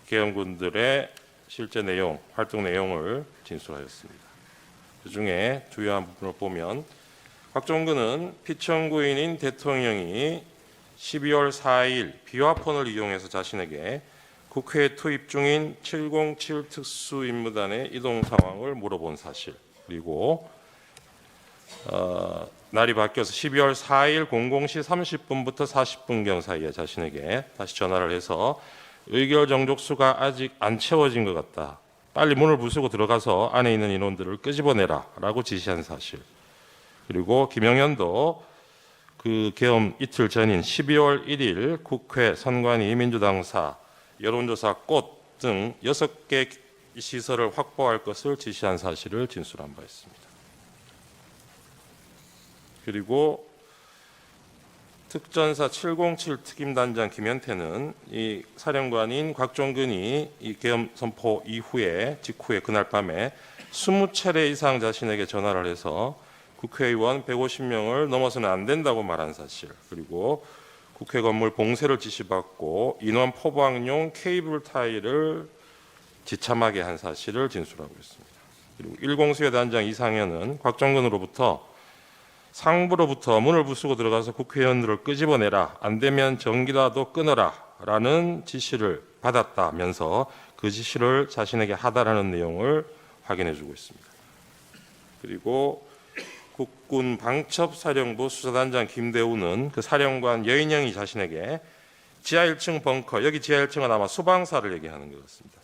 계엄군들의 실제 내용, 활동 내용을 진술하였습니다. 그중에 주요한 부분을 보면 곽종근은 피청구인인 대통령이 12월 4일 비화폰을 이용해서 자신에게 국회에 투입 중인 707 특수임무단의 이동 상황을 물어본 사실, 그리고 날이 바뀌어서 12월 4일 00시 30분부터 40분경 사이에 자신에게 다시 전화를 해서 의결 정족수가 아직 안 채워진 것 같다. 빨리 문을 부수고 들어가서 안에 있는 인원들을 끄집어내라 라고 지시한 사실. 그리고 김영현도 그 계엄 이틀 전인 12월 1일 국회 선관위 민주당사 여론조사 꽃 등 6개 시설을 확보할 것을 지시한 사실을 진술한 바 있습니다. 그리고 특전사 707 특임단장 김현태는 이 사령관인 곽종근이 이 계엄 선포 직후에 그날 밤에 20차례 이상 자신에게 전화를 해서 국회의원 150명을 넘어서는 안 된다고 말한 사실, 그리고 국회 건물 봉쇄를 지시받고 인원 포방용 케이블 타이를 지참하게 한 사실을 진술하고 있습니다. 그리고 10수여단장 이상현은 곽종근으로부터 상부로부터 문을 부수고 들어가서 국회의원들을 끄집어내라, 안 되면 전기라도 끊어라 라는 지시를 받았다면서 그 지시를 자신에게 하다라는 내용을 확인해 주고 있습니다. 그리고 국군 방첩사령부 수사단장 김대우는 그 사령관 여인영이 자신에게 지하 1층 벙커, 여기 지하 1층은 아마 수방사를 얘기하는 것 같습니다.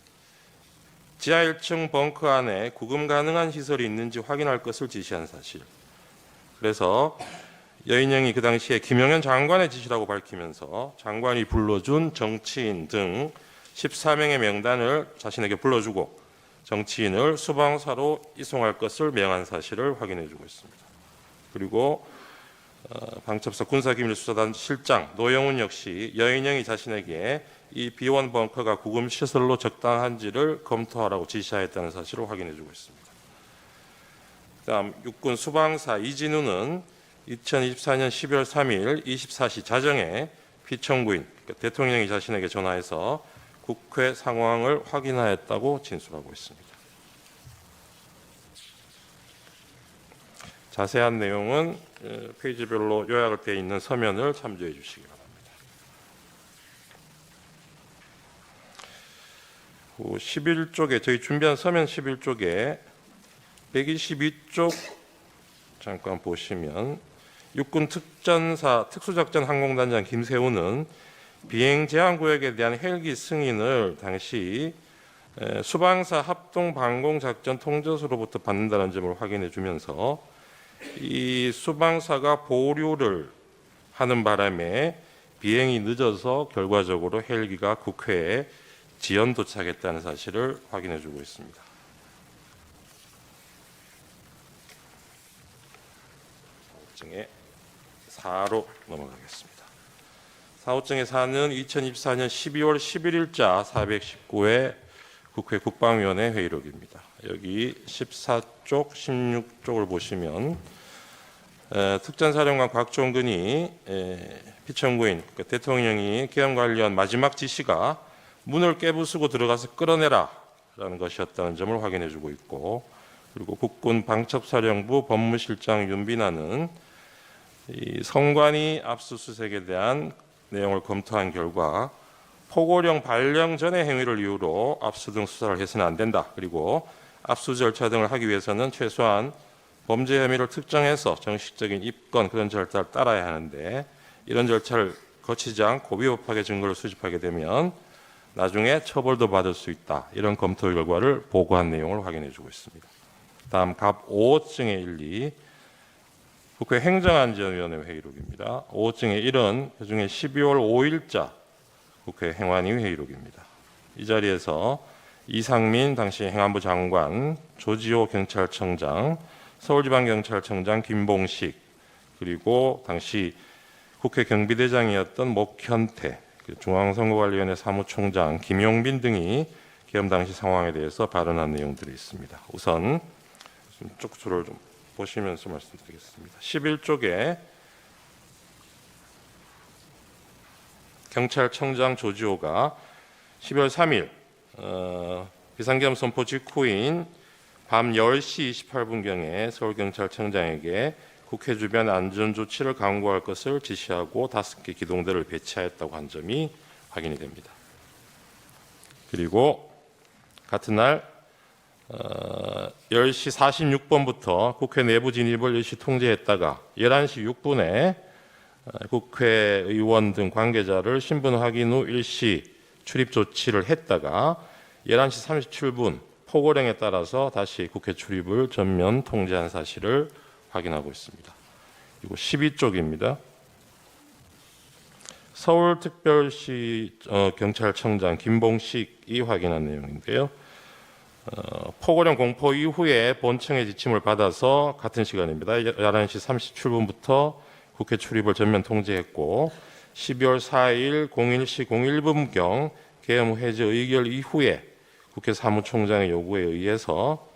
지하 1층 벙커 안에 구금 가능한 시설이 있는지 확인할 것을 지시한 사실. 그래서 여인영이 그 당시에 김영현 장관의 지시라고 밝히면서 장관이 불러준 정치인 등 14명의 명단을 자신에게 불러주고 정치인을 수방사로 이송할 것을 명한 사실을 확인해 주고 있습니다. 그리고 방첩사 군사기밀수사단 실장 노영훈 역시 여인영이 자신에게 이 비원 벙커가 구금 시설로 적당한지를 검토하라고 지시하였다는 사실을 확인해주고 있습니다. 다음 육군 수방사 이진우는 2024년 12월 3일 24시 자정에 피청구인 그러니까 대통령이 자신에게 전화해서 국회 상황을 확인하였다고 진술하고 있습니다. 자세한 내용은 페이지별로 요약을 되어 있는 서면을 참조해 주시기 바랍니다. 11쪽에 저희 준비한 서면 11쪽에 122쪽 잠깐 보시면 육군 특수작전 항공단장 김세우는 비행 제한 구역에 대한 헬기 승인을 당시 수방사 합동 방공 작전 통제소로부터 받는다는 점을 확인해 주면서 이 수방사가 보류를 하는 바람에 비행이 늦어서 결과적으로 헬기가 국회에 지연 도착했다는 사실을 확인해 주고 있습니다. 사호증의 4로 넘어가겠습니다. 사호증의 4는 2024년 12월 11일자 419회 국회 국방위원회 회의록입니다. 여기 14쪽, 16쪽을 보시면 특전사령관 곽종근이 피청구인 그러니까 대통령이 계엄 관련 마지막 지시가 문을 깨부수고 들어가서 끌어내라 라는 것이었다는 점을 확인해 주고 있고, 그리고 국군 방첩사령부 법무실장 윤빈아는 이 성관이 압수수색에 대한 내용을 검토한 결과 포고령 발령 전의 행위를 이유로 압수 등 수사를 해서는 안 된다. 그리고 압수 절차 등을 하기 위해서는 최소한 범죄 혐의를 특정해서 정식적인 입건 그런 절차를 따라야 하는데 이런 절차를 거치지 않고 위법하게 증거를 수집하게 되면 나중에 처벌도 받을 수 있다. 이런 검토 결과를 보고한 내용을 확인해 주고 있습니다. 다음 갑 5호증의 1, 2 국회 행정안전위원회 회의록입니다. 5호증의 1은 그중에 12월 5일자 국회 행안위 회의록입니다. 이 자리에서 이상민 당시 행안부 장관, 조지호 경찰청장, 서울지방경찰청장 김봉식, 그리고 당시 국회 경비대장이었던 목현태, 중앙선거관리위원회 사무총장 김용빈 등이 계엄 당시 상황에 대해서 발언한 내용들이 있습니다. 우선 쪽수를 좀 보시면서 말씀드리겠습니다. 11쪽에 경찰청장 조지호가 12월 3일 비상계엄 선포 직후인 밤 10시 28분경에 서울경찰청장에게 국회 주변 안전조치를 강구할 것을 지시하고 5개 기동대를 배치하였다고 한 점이 확인이 됩니다. 그리고 같은 날 10시 46분부터 국회 내부 진입을 일시 통제했다가 11시 6분에 국회의원 등 관계자를 신분 확인 후 일시 출입 조치를 했다가 11시 37분 포고령에 따라서 다시 국회 출입을 전면 통제한 사실을 확인하고 있습니다. 그리고 12쪽입니다. 서울특별시 경찰청장 김봉식이 확인한 내용인데요. 포고령 공포 이후에 본청의 지침을 받아서 같은 시간입니다. 11시 37분부터 국회 출입을 전면 통제했고 12월 4일 01시 01분경 계엄 해제 의결 이후에 국회 사무총장의 요구에 의해서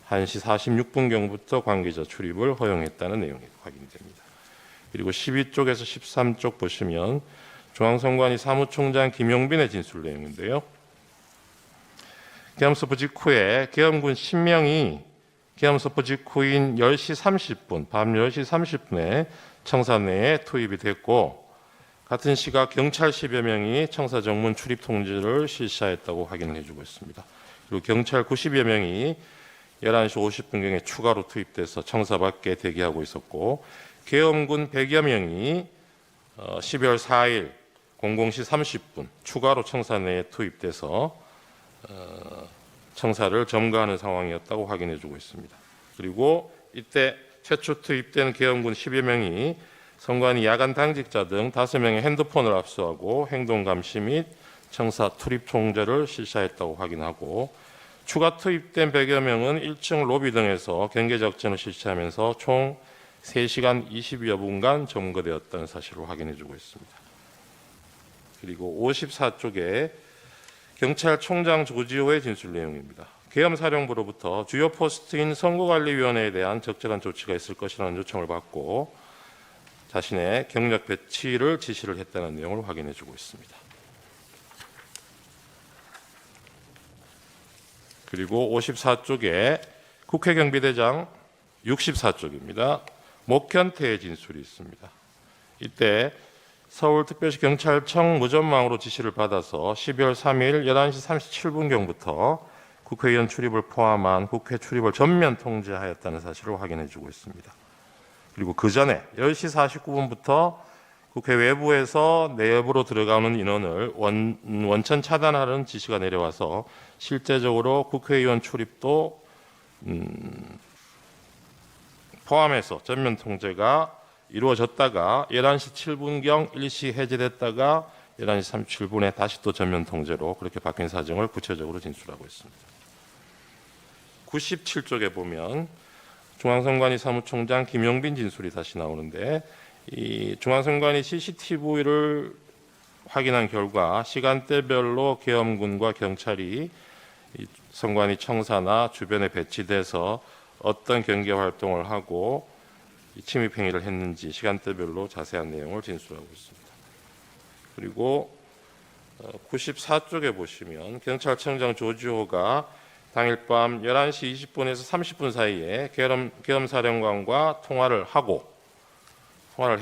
1시 46분경부터 관계자 출입을 허용했다는 내용이 확인됩니다. 그리고 12쪽에서 13쪽 보시면 중앙선관위 사무총장 김용빈의 진술 내용인데요. 계엄 선포 직후에 계엄군 10명이 계엄 선포 직후인 10시 30분, 밤 10시 30분에 청사 내에 투입이 됐고 같은 시각 경찰 10여 명이 청사 정문 출입 통제를 실시하였다고 확인을 해주고 있습니다. 그리고 경찰 90여 명이 11시 50분경에 추가로 투입돼서 청사 밖에 대기하고 있었고 계엄군 100여 명이 12월 4일 00시 30분 추가로 청사 내에 투입돼서 청사를 점거하는 상황이었다고 확인해주고 있습니다. 그리고 이때 최초 투입된 계엄군 10여 명이 선관위 야간 당직자 등 5명의 핸드폰을 압수하고 행동 감시 및 청사 출입 통제를 실시했다고 확인하고 추가 투입된 100여 명은 1층 로비 등에서 경계 작전을 실시하면서 총 3시간 20여 분간 점거되었다는 사실을 확인해주고 있습니다. 그리고 54쪽에 경찰총장 조지호의 진술 내용입니다. 계엄사령부로부터 주요 포스트인 선거관리위원회에 대한 적절한 조치가 있을 것이라는 요청을 받고 자신의 경력 배치를 지시를 했다는 내용을 확인해주고 있습니다. 그리고 54쪽에 국회경비대장 64쪽입니다. 목현태의 진술이 있습니다. 이때 서울특별시 경찰청 무전망으로 지시를 받아서 12월 3일 11시 37분경부터 국회의원 출입을 포함한 국회 출입을 전면 통제하였다는 사실을 확인해주고 있습니다. 그리고 그 전에 10시 49분부터 국회 외부에서 내부로 들어가는 인원을 원천 차단하는 지시가 내려와서 실제적으로 국회의원 출입도 포함해서 전면 통제가 이루어졌다가 11시 7분경 일시 해제됐다가 11시 37분에 다시 또 전면 통제로 그렇게 바뀐 사정을 구체적으로 진술하고 있습니다. 97쪽에 보면 중앙선관위 사무총장 김용빈 진술이 다시 나오는데 이 중앙선관위 CCTV를 확인한 결과 시간대별로 계엄군과 경찰이 이 선관위 청사나 주변에 배치돼서 어떤 경계 활동을 하고 침입 행위를 했는지 시간대별로 자세한 내용을 진술하고 있습니다. 그리고 94쪽에 보시면 경찰청장 조지호가 당일 밤 11시 20분에서 30분 사이에 계엄사령관과 통화를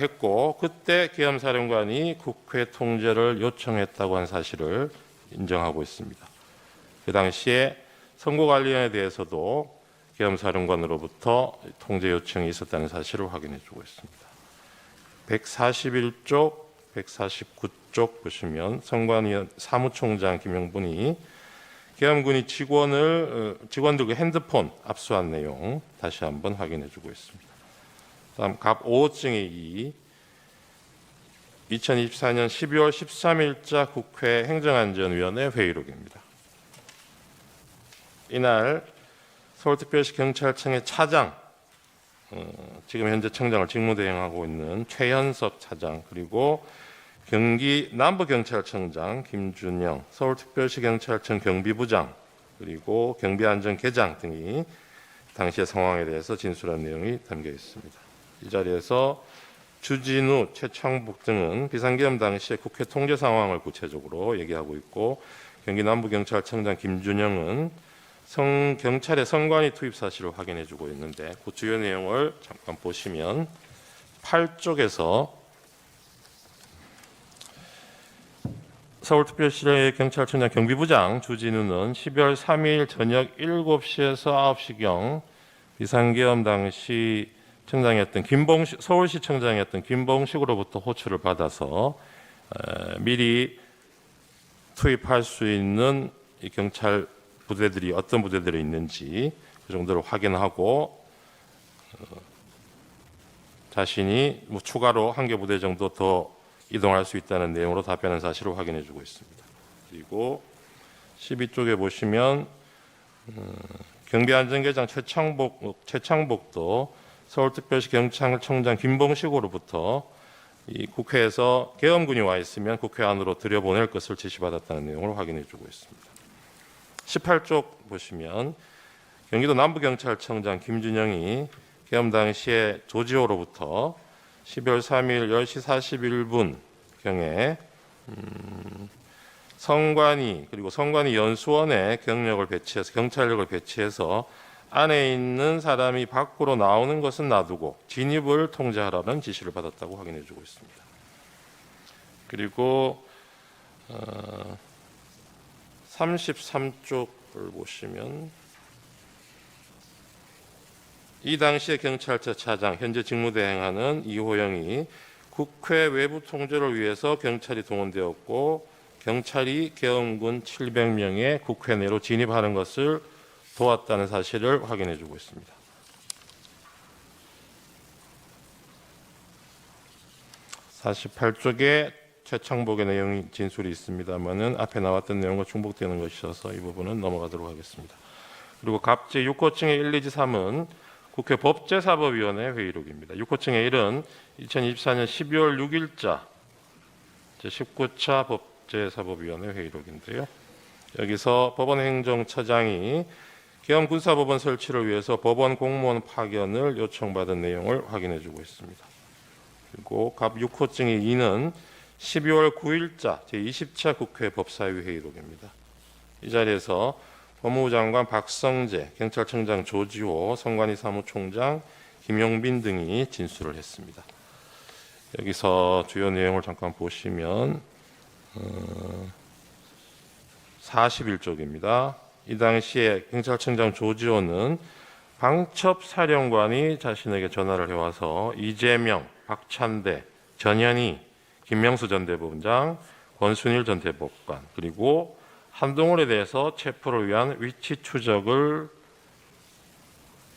했고 그때 계엄사령관이 국회 통제를 요청했다고 한 사실을 인정하고 있습니다. 그 당시에 선거관리위원회에 대해서도 계엄사령관으로부터 통제 요청이 있었다는 사실을 확인해주고 있습니다. 141쪽, 149쪽 보시면 선관위 사무총장 김용분이 계엄군이 직원들과 핸드폰 압수한 내용 다시 한번 확인해주고 있습니다. 다음 갑 5호증의 2024년 12월 13일자 국회 행정안전위원회 회의록입니다. 이날 서울특별시 경찰청의 차장, 지금 현재 청장을 직무대행하고 있는 최현석 차장, 그리고 경기 남부경찰청장 김준영, 서울특별시 경찰청 경비부장, 그리고 경비안전계장 등이 당시의 상황에 대해서 진술한 내용이 담겨 있습니다. 이 자리에서 주진우, 최창복 등은 비상계엄 당시의 국회 통제 상황을 구체적으로 얘기하고 있고 경기 남부경찰청장 김준영은 경찰의 선관위 투입 사실을 확인해주고 있는데 그 주요 내용을 잠깐 보시면 8쪽에서 서울특별시 경찰청장 경비부장 주진우는 12월 3일 저녁 7시에서 9시경 비상계엄 당시 청장이었던 서울시청장이었던 김봉식으로부터 호출을 받아서 미리 투입할 수 있는 이 경찰 부대들이 어떤 부대들이 있는지 그 정도를 확인하고 자신이 추가로 한 개 부대 정도 더 이동할 수 있다는 내용으로 답변한 사실을 확인해주고 있습니다. 그리고 12쪽에 보시면 경비안전계장 최창복도 서울특별시 경찰청장 김봉식으로부터 이 국회에서 계엄군이 와 있으면 국회 안으로 들여보낼 것을 지시받았다는 내용을 확인해주고 있습니다. 18쪽 보시면 경기도 남부경찰청장 김준영이 계엄 당시에 조지호로부터 12월 3일 10시 41분경에 선관위 그리고 선관위 연수원에 경찰력을 배치해서 안에 있는 사람이 밖으로 나오는 것은 놔두고 진입을 통제하라는 지시를 받았다고 확인해주고 있습니다. 그리고 33쪽을 보시면 이 당시의 경찰서 차장 현재 직무대행하는 이호영이 국회 외부 통제를 위해서 경찰이 동원되었고 경찰이 계엄군 700명의 국회 내로 진입하는 것을 도왔다는 사실을 확인해주고 있습니다. 48쪽에 최창복의 내용이 진술이 있습니다만은 앞에 나왔던 내용과 중복되는 것이어서 이 부분은 넘어가도록 하겠습니다. 그리고 갑제 6호층의 1, 2지 3은 국회 법제사법위원회 회의록입니다. 6호증의 1은 2024년 12월 6일자 제19차 법제사법위원회 회의록인데요. 여기서 법원행정처장이 계엄군사법원 설치를 위해서 법원 공무원 파견을 요청받은 내용을 확인해주고 있습니다. 그리고 갑 6호증의 2는 12월 9일자 제20차 국회 법사위 회의록입니다. 이 자리에서 법무부 장관 박성재, 경찰청장 조지호, 선관위 사무총장 김용빈 등이 진술을 했습니다. 여기서 주요 내용을 잠깐 보시면 41쪽입니다. 이 당시에 경찰청장 조지호는 방첩 사령관이 자신에게 전화를 해와서 이재명, 박찬대, 전현희, 김명수 전 대법원장, 권순일 전 대법관 그리고 한동훈에 대해서 체포를 위한 위치 추적을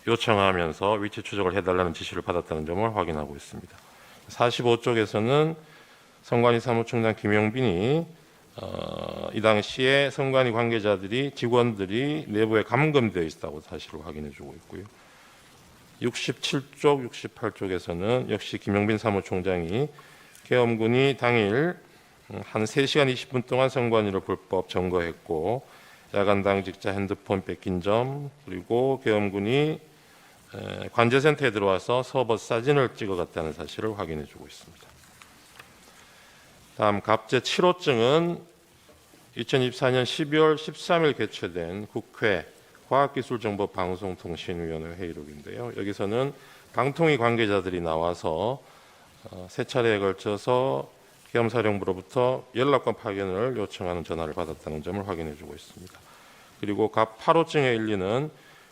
요청하면서 위치 추적을 해달라는 지시를 받았다는 점을 확인하고 있습니다. 45쪽에서는 선관위 사무총장 김용빈이 이 당시에 선관위 관계자들이 직원들이 내부에 감금되어 있다고 사실을 확인해주고 있고요. 67쪽, 68쪽에서는 역시 김용빈 사무총장이 계엄군이 당일 한 3시간 20분 동안 선관위를 불법 점거했고 야간 당직자 핸드폰 뺏긴 점 그리고 계엄군이 관제센터에 들어와서 서버 사진을 찍어갔다는 사실을 확인해주고 있습니다. 다음 갑제 7호증은 2024년 12월 13일 개최된 국회 과학기술정보방송통신위원회 회의록인데요. 여기서는 방통위 관계자들이 나와서 세 차례에 걸쳐서 계엄사령부로부터 연락관 파견을 요청하는 전화를 받았다는 점을 확인해주고 있습니다. 그리고 갑 8호증의 1리는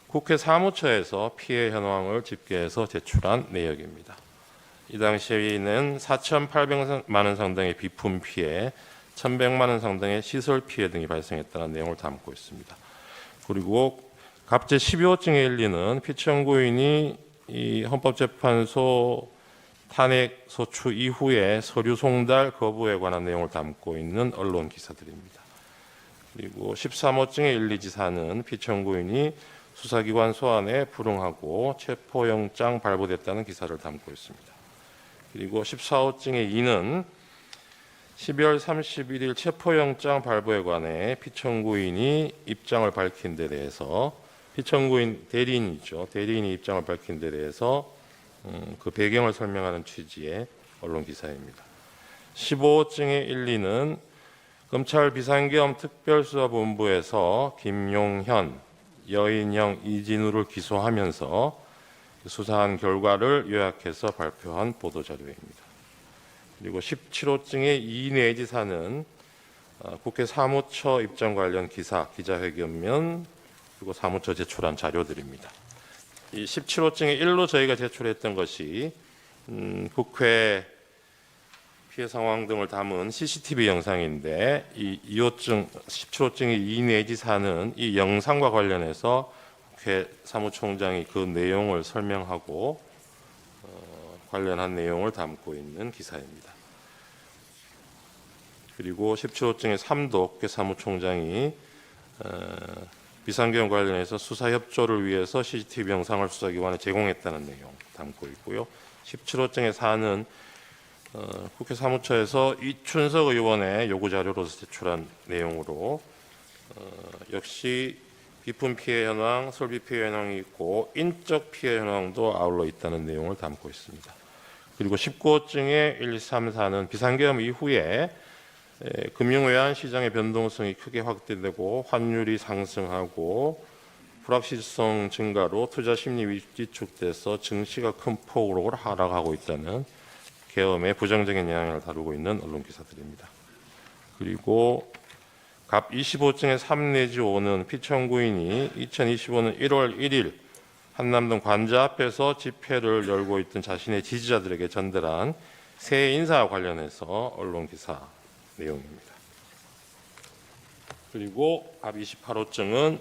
국회 사무처에서 피해 현황을 집계해서 제출한 내역입니다. 이 당시에는 4,800만 원 상당의 비품 피해, 1,100만 원 상당의 시설 피해 등이 발생했다는 내용을 담고 있습니다. 그리고 갑제 12호증의 1리는 피청구인이 이 헌법재판소 탄핵 소추 이후에 서류 송달 거부에 관한 내용을 담고 있는 언론 기사들입니다. 그리고 13호증의 1, 2지사는 피청구인이 수사기관 소환에 불응하고 체포영장 발부됐다는 기사를 담고 있습니다. 그리고 14호증의 2는 12월 31일 체포영장 발부에 관해 피청구인이 입장을 밝힌 데 대해서 피청구인 대리인이죠. 대리인이 입장을 밝힌 데 대해서 그 배경을 설명하는 취지의 언론 기사입니다. 15호증의 1, 2는 검찰 비상계엄 특별수사본부에서 김용현, 여인형, 이진우를 기소하면서 수사한 결과를 요약해서 발표한 보도자료입니다. 그리고 17호증의 2 내지 4는 국회 사무처 입장 관련 기사, 기자회견면 그리고 사무처 제출한 자료들입니다. 이 17호증의 1로 저희가 제출했던 것이 국회 피해 상황 등을 담은 CCTV 영상인데 이 17호증의 2 내지 4는 이 영상과 관련해서 국회 사무총장이 그 내용을 설명하고 관련한 내용을 담고 있는 기사입니다. 그리고 17호증의 3도 국회 사무총장이 비상계엄 관련해서 수사 협조를 위해서 CCTV 영상을 수사기관에 제공했다는 내용 담고 있고요. 17호증의 4는 국회 사무처에서 이춘석 의원의 요구 자료로서 제출한 내용으로 역시 비품 피해 현황, 설비 피해 현황이 있고 인적 피해 현황도 아울러 있다는 내용을 담고 있습니다. 그리고 19호증의 1, 2, 3, 4는 비상계엄 이후에 금융외환 시장의 변동성이 크게 확대되고 환율이 상승하고 불확실성 증가로 투자 심리 위축돼서 증시가 큰 폭으로 하락하고 있다는 계엄의 부정적인 영향을 다루고 있는 언론 기사들입니다. 그리고 갑 25증의 3 내지 5는 피청구인이 2025년 1월 1일 한남동 관저 앞에서 집회를 열고 있던 자신의 지지자들에게 전달한 새 인사와 관련해서 언론 기사 내용입니다. 그리고 갑 28호증은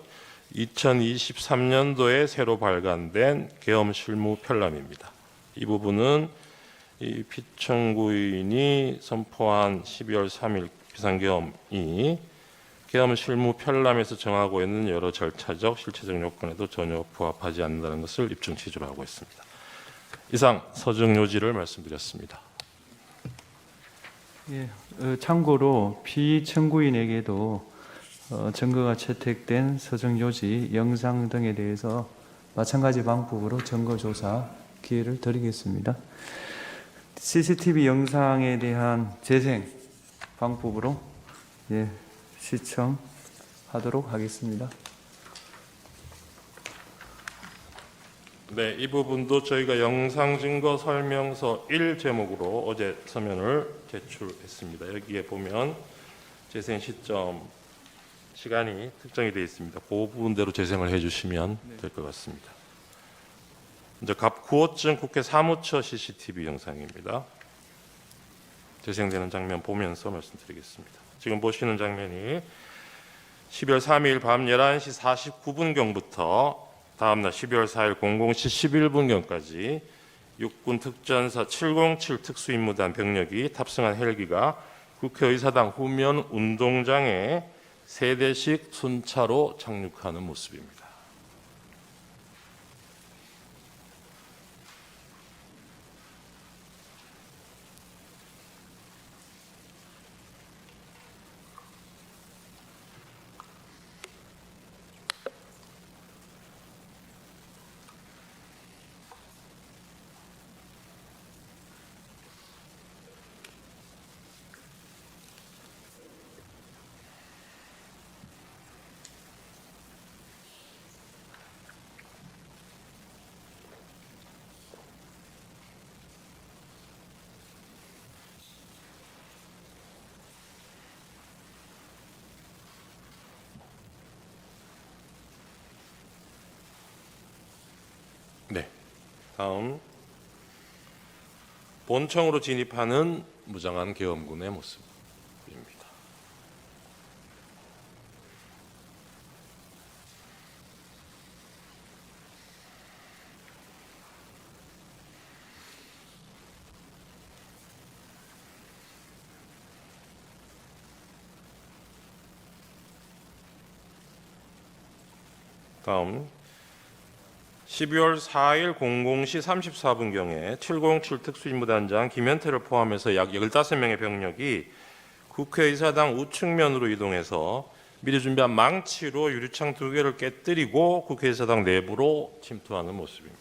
2023년도에 새로 발간된 계엄 실무 편람입니다. 이 부분은 이 피청구인이 선포한 12월 3일 비상계엄이 계엄 실무 편람에서 정하고 있는 여러 절차적, 실체적 요건에도 전혀 부합하지 않는다는 것을 입증 취지로 하고 있습니다. 이상 서정 요지를 말씀드렸습니다. 예, 참고로 피청구인에게도 증거가 채택된 서정 요지, 영상 등에 대해서 마찬가지 방법으로 증거 조사 기회를 드리겠습니다. CCTV 영상에 대한 재생 방법으로 시청하도록 하겠습니다. 네, 이 부분도 저희가 영상 증거 설명서 1 제목으로 어제 서면을 제출했습니다. 여기에 보면 재생 시점 시간이 특정이 되어 있습니다. 그 부분대로 재생을 해주시면 될 것 같습니다. 이제 갑 9호증 국회 사무처 CCTV 영상입니다. 재생되는 장면 보면서 말씀드리겠습니다. 지금 보시는 장면이 12월 3일 밤 11시 49분경부터 다음날 12월 4일 00시 11분경까지 육군 특전사 707 특수임무단 병력이 탑승한 헬기가 국회의사당 후면 운동장에 3대씩 순차로 착륙하는 모습입니다. 네, 다음 본청으로 진입하는 무장한 계엄군의 모습입니다. 다음 12월 4일 00시 34분경에 707 특수임무단장 김현태를 포함해서 약 15명의 병력이 국회의사당 우측면으로 이동해서 미리 준비한 망치로 유리창 2개를 깨뜨리고 국회의사당 내부로 침투하는 모습입니다.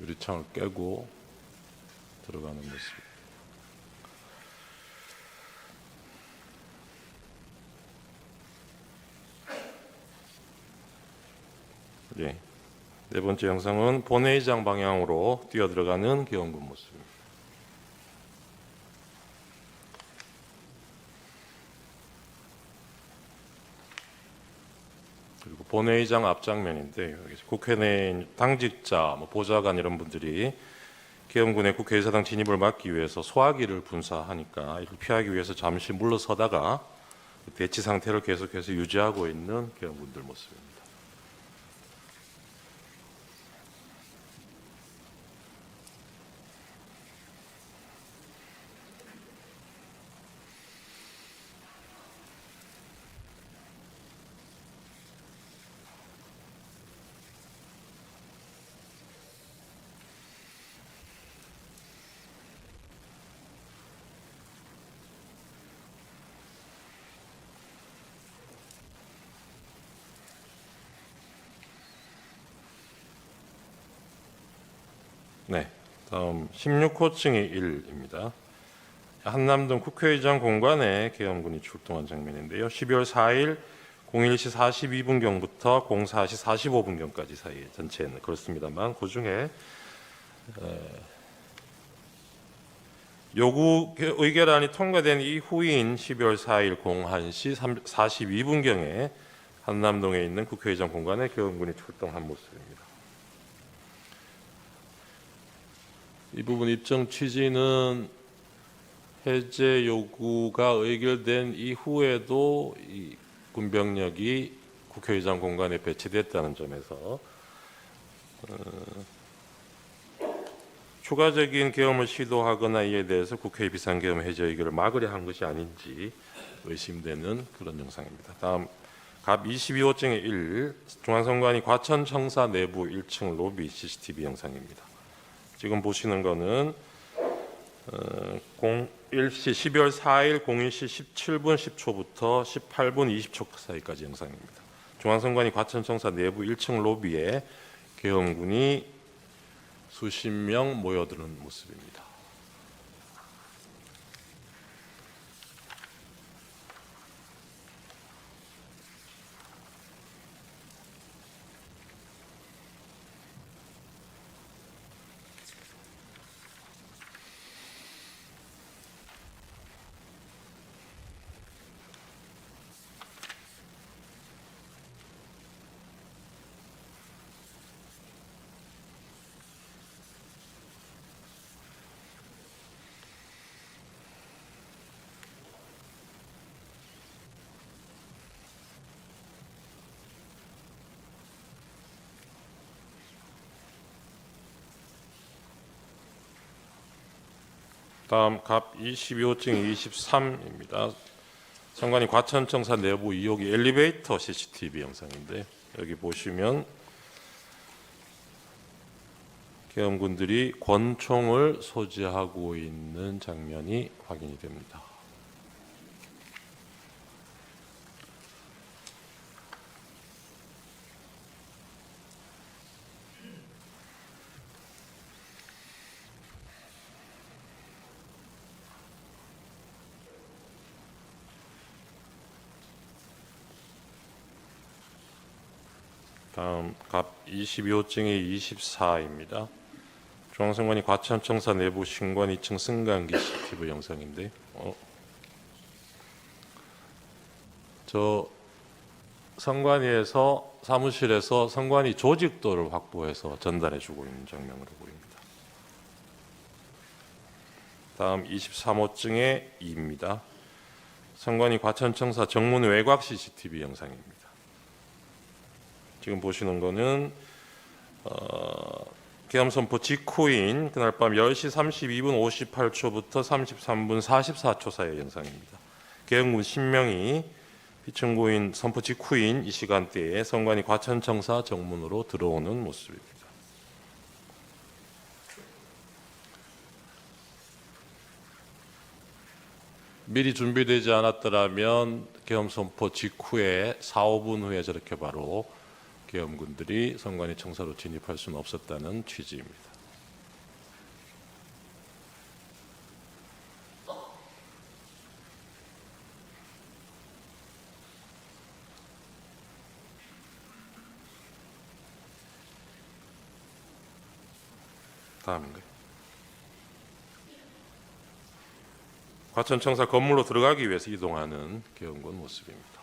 유리창을 깨고 들어가는 모습. 예. 네 번째 영상은 본회의장 방향으로 뛰어 들어가는 계엄군 모습입니다. 그리고 본회의장 앞장면인데 국회 내 당직자, 보좌관 이런 분들이 계엄군의 국회의사당 진입을 막기 위해서 소화기를 분사하니까 이를 피하기 위해서 잠시 물러서다가 대치 상태를 계속해서 유지하고 있는 계엄군들 모습입니다. 다음 16호증이 1입니다. 한남동 국회의장 공간에 계엄군이 출동한 장면인데요. 12월 4일 01시 42분경부터 04시 45분경까지 사이에 전체는 그렇습니다만 그중에 요구 의결안이 통과된 이후인 12월 4일 01시 42분경에 한남동에 있는 국회의장 공간에 계엄군이 출동한 모습입니다. 이 부분 입정 취지는 해제 요구가 의결된 이후에도 이 군병력이 국회의장 공간에 배치됐다는 점에서 추가적인 계엄을 시도하거나 이에 대해서 국회 비상계엄 해제 의결을 막으려 한 것이 아닌지 의심되는 그런 영상입니다. 다음 갑 22호증의 1 중앙선관위 과천청사 내부 1층 로비 CCTV 영상입니다. 지금 보시는 거는 12월 4일 01시 17분 10초부터 18분 20초 사이까지 영상입니다. 중앙선관위 과천청사 내부 1층 로비에 계엄군이 수십 명 모여드는 모습입니다. 다음 갑 22호증 23입니다. 선관위 과천청사 내부 2호기 엘리베이터 CCTV 영상인데 여기 보시면 계엄군들이 권총을 소지하고 있는 장면이 확인이 됩니다. 다음 갑 22호증이 24입니다. 중앙선관위 과천청사 내부 신관 2층 승강기 CCTV 영상인데 저 선관위에서 사무실에서 선관위 조직도를 확보해서 전달해주고 있는 장면으로 보입니다. 다음 23호증의 2입니다. 선관위 과천청사 정문 외곽 CCTV 영상입니다. 지금 보시는 거는 계엄 선포 직후인 그날 밤 10시 32분 58초부터 33분 44초 사이의 영상입니다. 계엄군 10명이 피청구인 선포 직후인 이 시간대에 선관위 과천청사 정문으로 들어오는 모습입니다. 미리 준비되지 않았더라면 계엄 선포 직후에 4, 5분 후에 저렇게 바로 계엄군들이 선관위 청사로 진입할 수는 없었다는 취지입니다. 다음인가요? 과천청사 건물로 들어가기 위해서 이동하는 계엄군 모습입니다.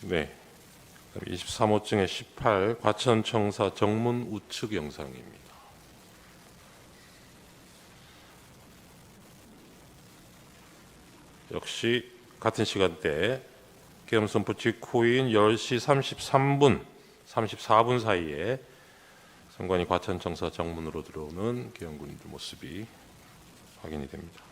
네, 23호증의 18 과천청사 정문 우측 영상입니다. 역시 같은 시간대 계엄 선포 직후인 10시 33분 34분 사이에 선관위 과천청사 정문으로 들어오는 계엄군들 모습이 확인이 됩니다.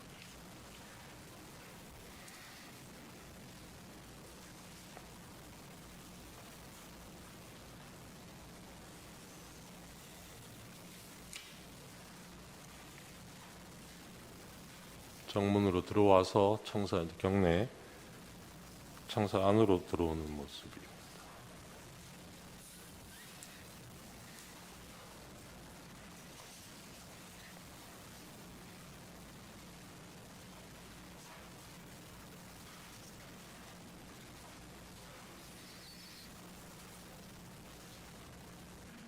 정문으로 들어와서 청사 경내 청사 안으로 들어오는 모습이요.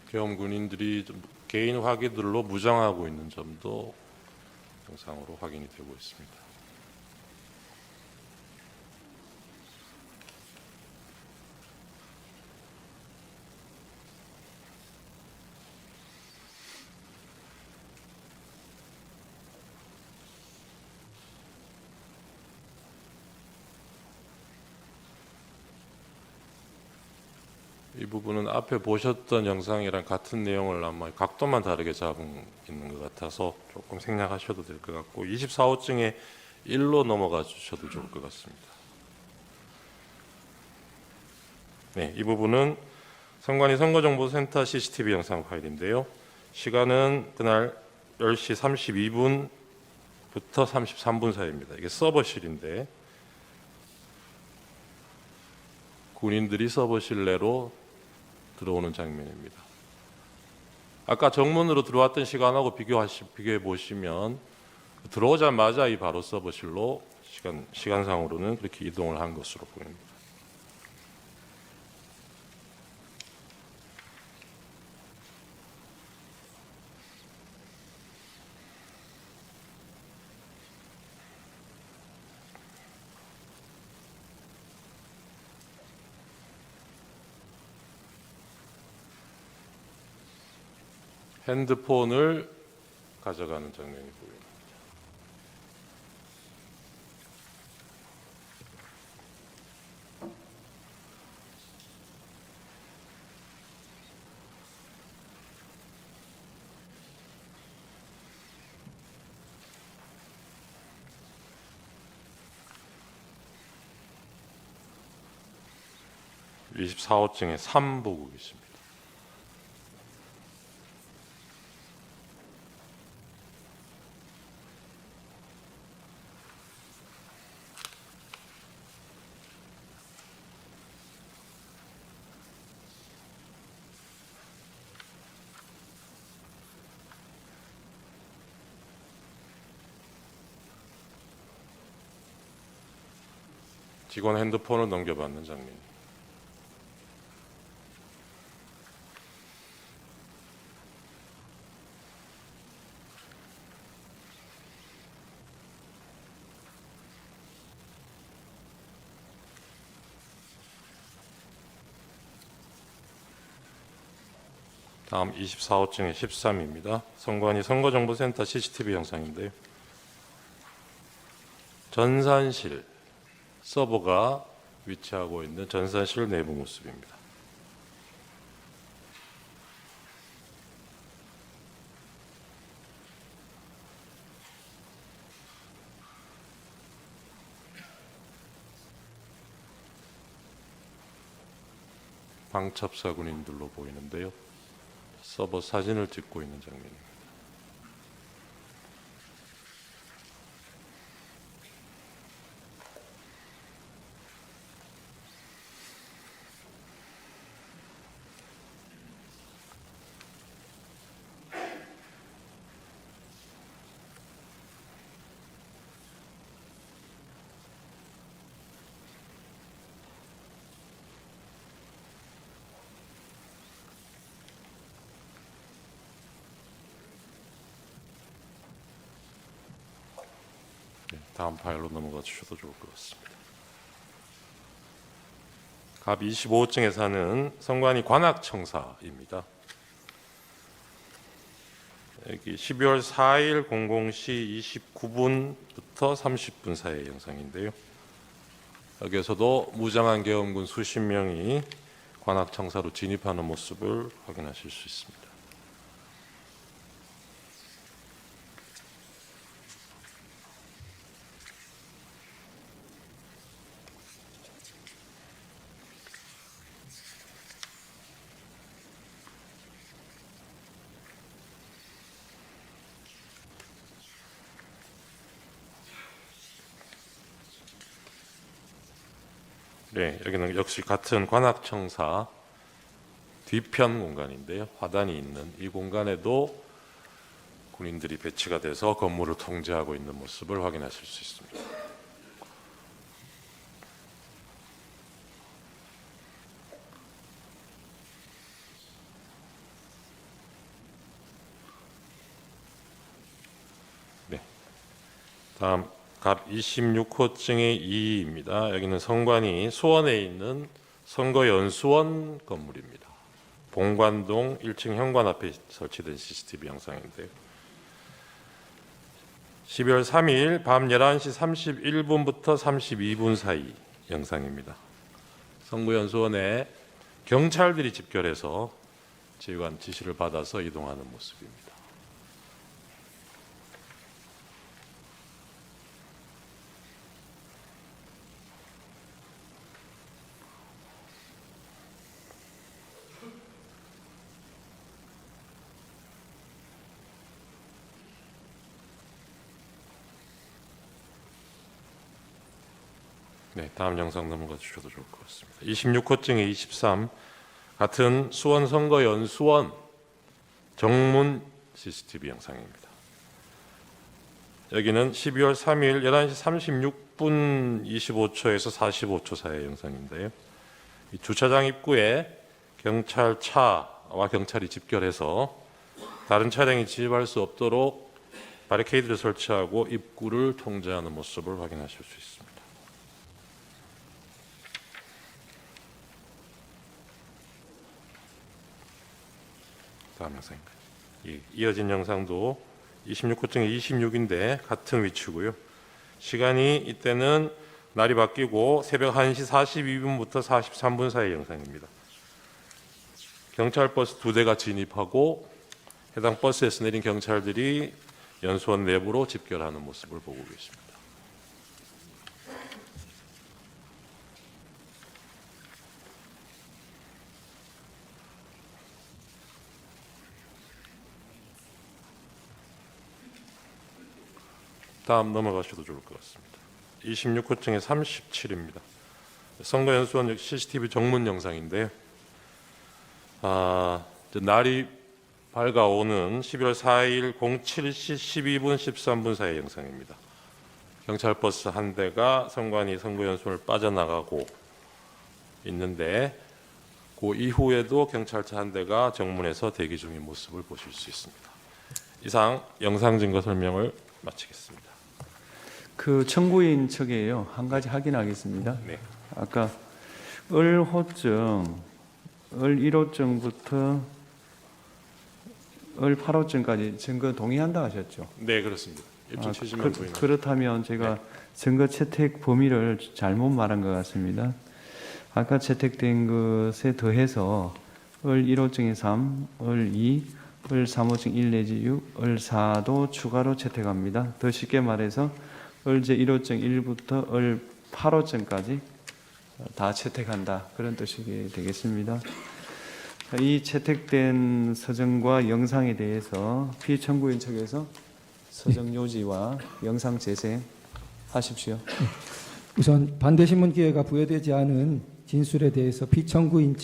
계엄 군인들이 좀 개인 화기들로 무장하고 있는 점도 영상으로 확인이 되고 있습니다. 이 부분은 앞에 보셨던 영상이랑 같은 내용을 아마 각도만 다르게 잡은 있는 것 같아서 조금 생략하셔도 될 것 같고 24호증에 1로 넘어가 주셔도 좋을 것 같습니다. 네, 이 부분은 선관위 선거정보센터 CCTV 영상 파일인데요. 시간은 그날 10시 32분부터 33분 사이입니다. 이게 서버실인데 군인들이 서버실 내로 들어오는 장면입니다. 아까 정문으로 들어왔던 시간하고 비교해 보시면 들어오자마자 이 바로 서버실로 시간상으로는 그렇게 이동을 한 것으로 보입니다. 핸드폰을 가져가는 장면이 보입니다. (24호증에) 3 보고 계십니다. 직원 핸드폰을 넘겨받는 장면. 다음 24호증의 13입니다. 선관위 선거정보센터 CCTV 영상인데요. 전산실 서버가 위치하고 있는 전산실 내부 모습입니다. 방첩사 군인들로 보이는데요. 서버 사진을 찍고 있는 장면입니다. 다음 파일로 넘어가 주셔도 좋을 것 같습니다. 갑 25호증에 사는 선관위 관악청사입니다. 여기 12월 4일 00시 29분부터 30분 사이의 영상인데요. 여기에서도 무장한 계엄군 수십 명이 관악청사로 진입하는 모습을 확인하실 수 있습니다. 네, 여기는 역시 같은 관악청사 뒤편 공간인데요. 화단이 있는 이 공간에도 군인들이 배치가 돼서 건물을 통제하고 있는 모습을 확인하실 수 있습니다. 네, 다음 갑 26호증의 2입니다. 여기는 선관위 수원에 있는 선거연수원 건물입니다. 봉관동 1층 현관 앞에 설치된 CCTV 영상인데요. 12월 3일 밤 11시 31분부터 32분 사이 영상입니다. 선거연수원에 경찰들이 집결해서 지휘관 지시를 받아서 이동하는 모습입니다. 네, 다음 영상 넘어가 주셔도 좋을 것 같습니다. 26호증의 23 같은 수원 선거연수원 정문 CCTV 영상입니다. 여기는 12월 3일 11시 36분 25초에서 45초 사이의 영상인데요. 이 주차장 입구에 경찰차와 경찰이 집결해서 다른 차량이 진입할 수 없도록 바리케이드를 설치하고 입구를 통제하는 모습을 확인하실 수 있습니다. 다음 영상입니다. 이어진 영상도 26호증의 26인데 같은 위치고요. 시간이 이때는 날이 바뀌고 새벽 1시 42분부터 43분 사이 영상입니다. 경찰 버스 2대가 진입하고 해당 버스에서 내린 경찰들이 연수원 내부로 집결하는 모습을 보고 계십니다. 다음 넘어가셔도 좋을 것 같습니다. 26호증의 37입니다. 선거연수원 CCTV 정문 영상인데요. 날이 밝아오는 11월 4일 07시 12분 13분 사이의 영상입니다. 경찰 버스 한 대가 선관위 선거연수원을 빠져나가고 있는데 그 이후에도 경찰차 한 대가 정문에서 대기 중인 모습을 보실 수 있습니다. 이상 영상 증거 설명을 마치겠습니다. 그 청구인 측에요. 한 가지 확인하겠습니다. 네. 아까 을호증, 을1호증부터 을8호증까지 증거 동의한다 하셨죠? 네, 그렇습니다. 입증 취지만 보이는. 그렇다면 제가 증거 채택 범위를 잘못 말한 것 같습니다. 아까 채택된 것에 더해서 을1호증의 3, 을2, 을3호증 1 내지 6, 을4도 추가로 채택합니다. 더 쉽게 말해서 을1호증 1부터 을8호증까지 다 채택한다. 그런 뜻이 되겠습니다. 이 채택된 서정과 영상에 대해서 피청구인 측에서 서정 요지와 영상 재생하십시오. 우선 반대신문 기회가 부여되지 않은 진술에 대해서 피청구인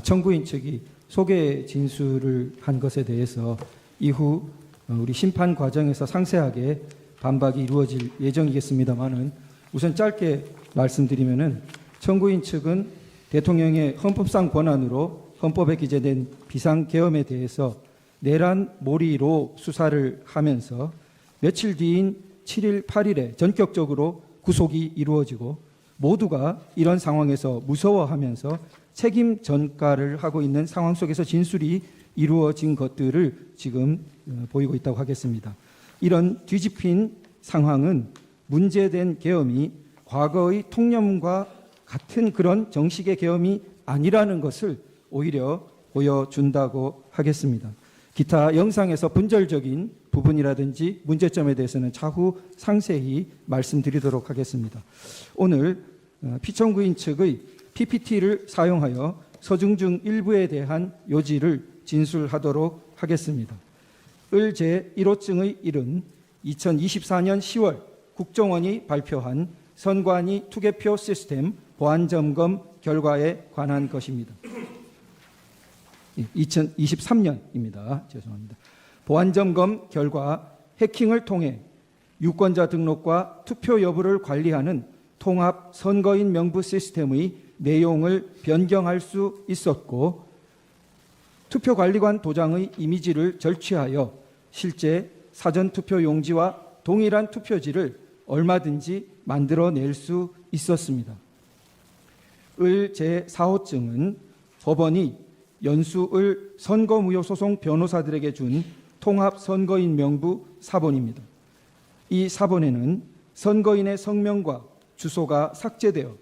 청구인 측이 소개 진술을 한 것에 대해서 이후 우리 심판 과정에서 상세하게 반박이 이루어질 예정이겠습니다만은 우선 짧게 말씀드리면은 청구인 측은 대통령의 헌법상 권한으로 헌법에 기재된 비상계엄에 대해서 내란 몰이로 수사를 하면서 며칠 뒤인 7일, 8일에 전격적으로 구속이 이루어지고 모두가 이런 상황에서 무서워하면서 책임 전가를 하고 있는 상황 속에서 진술이 이루어진 것들을 지금 보이고 있다고 하겠습니다. 이런 뒤집힌 상황은 문제된 계엄이 과거의 통념과 같은 그런 정식의 계엄이 아니라는 것을 오히려 보여준다고 하겠습니다. 기타 영상에서 분절적인 부분이라든지 문제점에 대해서는 차후 상세히 말씀드리도록 하겠습니다. 오늘 피청구인 측의 PPT를 사용하여 서중 중 일부에 대한 요지를 진술하도록 하겠습니다. 을 제1호증의 1은 2024년 10월 국정원이 발표한 선관위 투개표 시스템 보안 점검 결과에 관한 것입니다. 2023년입니다. 죄송합니다. 보안 점검 결과 해킹을 통해 유권자 등록과 투표 여부를 관리하는 통합 선거인 명부 시스템의 내용을 변경할 수 있었고, 투표관리관 도장의 이미지를 절취하여 실제 사전투표 용지와 동일한 투표지를 얼마든지 만들어낼 수 있었습니다. 을 제4호증은 법원이 연수을 선거무효소송 변호사들에게 준 통합선거인 명부 사본입니다. 이 사본에는 선거인의 성명과 주소가 삭제되어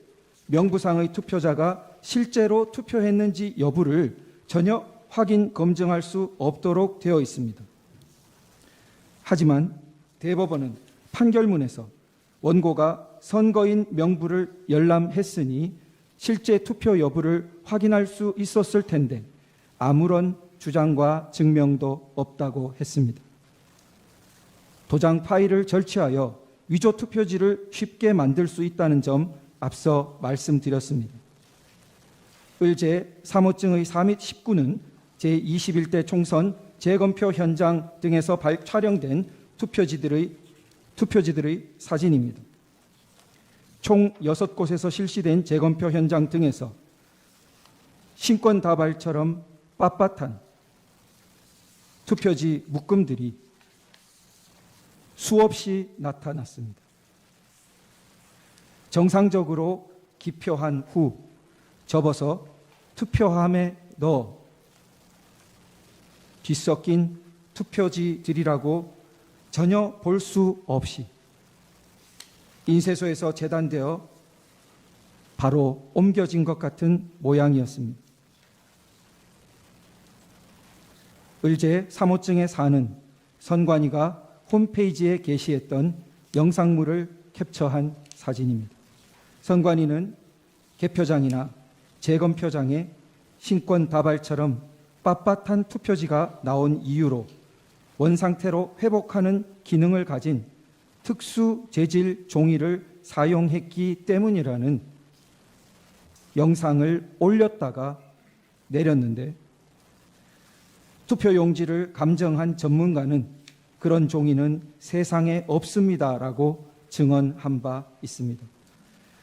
명부상의 투표자가 실제로 투표했는지 여부를 전혀 확인 검증할 수 없도록 되어 있습니다. 하지만 대법원은 판결문에서 원고가 선거인 명부를 열람했으니 실제 투표 여부를 확인할 수 있었을 텐데 아무런 주장과 증명도 없다고 했습니다. 도장 파일을 절취하여 위조 투표지를 쉽게 만들 수 있다는 점 앞서 말씀드렸습니다. 을제 3호증의 4 및 19는 제21대 총선 재검표 현장 등에서 촬영된 투표지들의 사진입니다. 총 6곳에서 실시된 재검표 현장 등에서 신권다발처럼 빳빳한 투표지 묶음들이 수없이 나타났습니다. 정상적으로 기표한 후 접어서 투표함에 넣어 뒤섞인 투표지들이라고 전혀 볼 수 없이 인쇄소에서 재단되어 바로 옮겨진 것 같은 모양이었습니다. 을제 3호증의 4는 선관위가 홈페이지에 게시했던 영상물을 캡처한 사진입니다. 선관위는 개표장이나 재검표장에 신권다발처럼 빳빳한 투표지가 나온 이유로 원상태로 회복하는 기능을 가진 특수 재질 종이를 사용했기 때문이라는 영상을 올렸다가 내렸는데, 투표 용지를 감정한 전문가는 그런 종이는 세상에 없습니다라고 증언한 바 있습니다.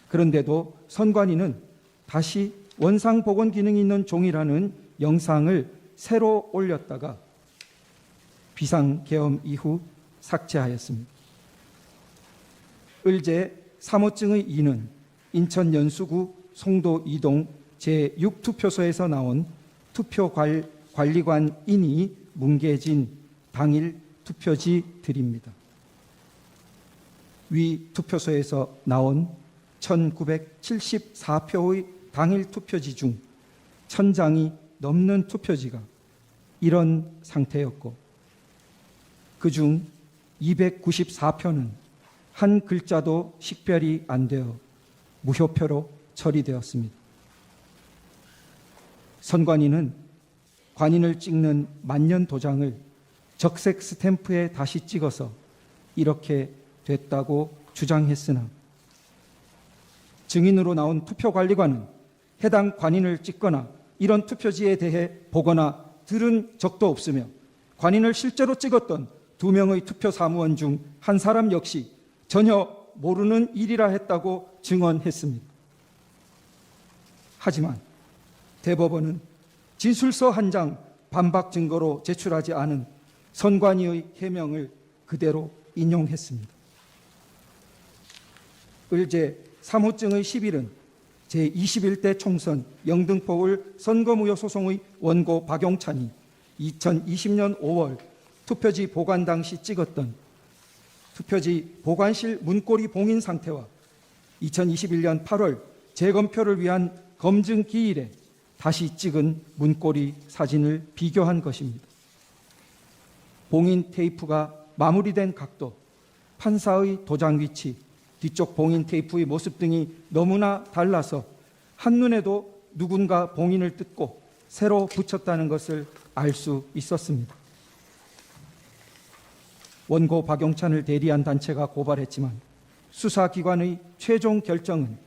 그런데도 선관위는 다시 원상 복원 기능이 있는 종이라는 영상을 새로 올렸다가 비상계엄 이후 삭제하였습니다. 을제 3호증의 2는 인천 연수구 송도 2동 제6투표소에서 나온 투표관리관인이 뭉개진 당일 투표지들입니다. 위 투표소에서 나온 1974표의 당일 투표지 중 1000장이 넘는 투표지가 이런 상태였고, 그중 294표는 한 글자도 식별이 안 되어 무효표로 처리되었습니다. 선관위는 관인을 찍는 만년 도장을 적색 스탬프에 다시 찍어서 이렇게 됐다고 주장했으나, 증인으로 나온 투표관리관은 해당 관인을 찍거나 이런 투표지에 대해 보거나 들은 적도 없으며, 관인을 실제로 찍었던 2명의 투표 사무원 중 한 사람 역시 전혀 모르는 일이라 했다고 증언했습니다. 하지만 대법원은 진술서 한 장 반박 증거로 제출하지 않은 선관위의 해명을 그대로 인용했습니다. 을제 3호증의 11은 제21대 총선 영등포을 선거무효 소송의 원고 박용찬이 2020년 5월 투표지 보관 당시 찍었던 투표지 보관실 문고리 봉인 상태와 2021년 8월 재검표를 위한 검증 기일에 다시 찍은 문고리 사진을 비교한 것입니다. 봉인 테이프가 마무리된 각도, 판사의 도장 위치, 뒤쪽 봉인 테이프의 모습 등이 너무나 달라서 한눈에도 누군가 봉인을 뜯고 새로 붙였다는 것을 알 수 있었습니다. 원고 박용찬을 대리한 단체가 고발했지만 수사기관의 최종 결정은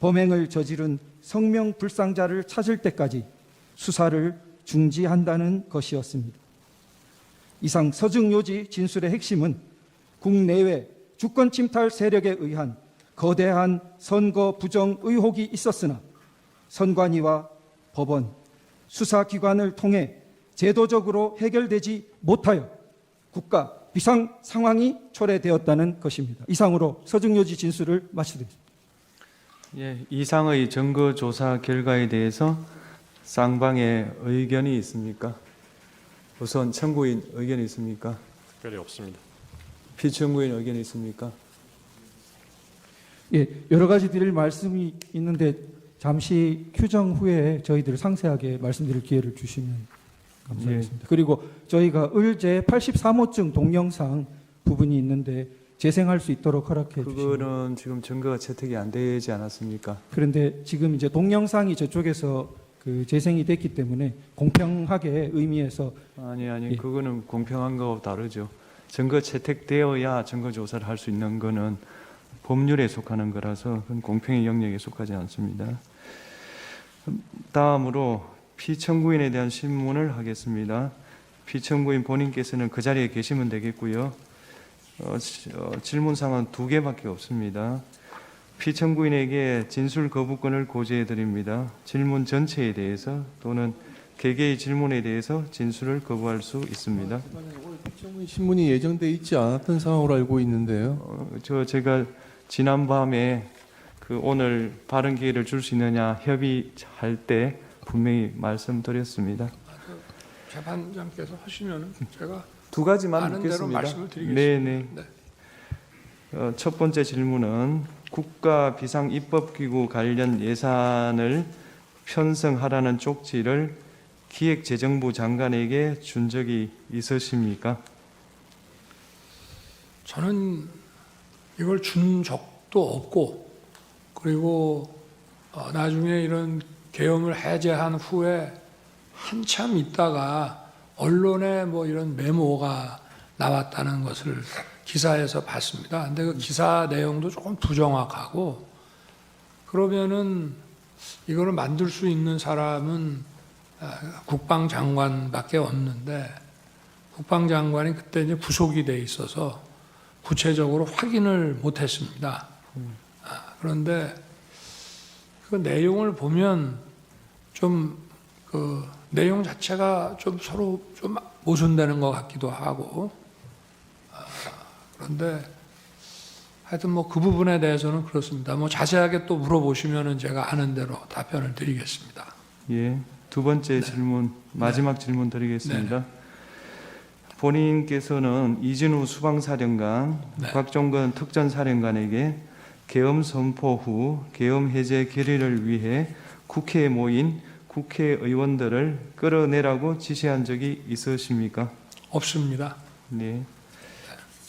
범행을 저지른 성명불상자를 찾을 때까지 수사를 중지한다는 것이었습니다. 이상 서증요지 진술의 핵심은 국내외 주권 침탈 세력에 의한 거대한 선거 부정 의혹이 있었으나 선관위와 법원, 수사기관을 통해 제도적으로 해결되지 못하여 국가 비상 상황이 초래되었다는 것입니다. 이상으로 서증요지 진술을 마치겠습니다. 예, 이상의 증거 조사 결과에 대해서 쌍방의 의견이 있습니까? 우선 청구인 의견이 있습니까? 특별히 없습니다. 피청구인 의견이 있습니까? 예, 여러 가지 드릴 말씀이 있는데 잠시 휴정 후에 저희들 상세하게 말씀드릴 기회를 주시면 감사하겠습니다. 그리고 저희가 의제 83호증 동영상 부분이 있는데 재생할 수 있도록 허락해 주시면. 그거는 지금 증거가 채택이 안 되지 않았습니까? 그런데 지금 이제 동영상이 저쪽에서 그 재생이 됐기 때문에 공평하게 의미해서 아니 예. 그거는 공평한 거하고 다르죠. 증거 채택되어야 증거 조사를 할 수 있는 거는 법률에 속하는 거라서 그건 공평의 영역에 속하지 않습니다. 다음으로 피청구인에 대한 신문을 하겠습니다. 피청구인 본인께서는 그 자리에 계시면 되겠고요. 질문사항은 2개밖에 없습니다. 피청구인에게 진술 거부권을 고지해 드립니다. 질문 전체에 대해서 또는 개개의 질문에 대해서 진술을 거부할 수 있습니다. 피청구인 신문이 예정돼 있지 않았던 상황으로 알고 있는데요. 제가 지난밤에 오늘 발언 기회를 줄 수 있느냐 협의할 때 분명히 말씀드렸습니다. 재판장께서 하시면 제가 2가지만 아는 대로 묻겠습니다. 말씀을 드리겠습니다. 네네. 네. 첫 번째 질문은 국가 비상 입법기구 관련 예산을 편성하라는 쪽지를 기획재정부 장관에게 준 적이 있으십니까? 저는 이걸 준 적도 없고, 그리고 나중에 이런 계엄을 해제한 후에 한참 있다가 언론에 뭐 이런 메모가 나왔다는 것을 기사에서 봤습니다. 근데 그 기사 내용도 조금 부정확하고, 그러면은 이거를 만들 수 있는 사람은 국방장관밖에 없는데, 국방장관이 그때 이제 구속이 돼 있어서 구체적으로 확인을 못했습니다. 그런데 그 내용을 보면 좀 그 내용 자체가 좀 서로 좀 모순되는 것 같기도 하고, 그런데 하여튼 뭐 그 부분에 대해서는 그렇습니다. 뭐 자세하게 또 물어보시면은 제가 아는 대로 답변을 드리겠습니다. 예. 2번째 질문, 마지막 질문 드리겠습니다. 본인께서는 이진우 수방사령관, 곽종건 특전사령관에게 계엄 선포 후 계엄 해제 결의를 위해 국회에 모인 국회의원들을 끌어내라고 지시한 적이 있으십니까? 없습니다. 네.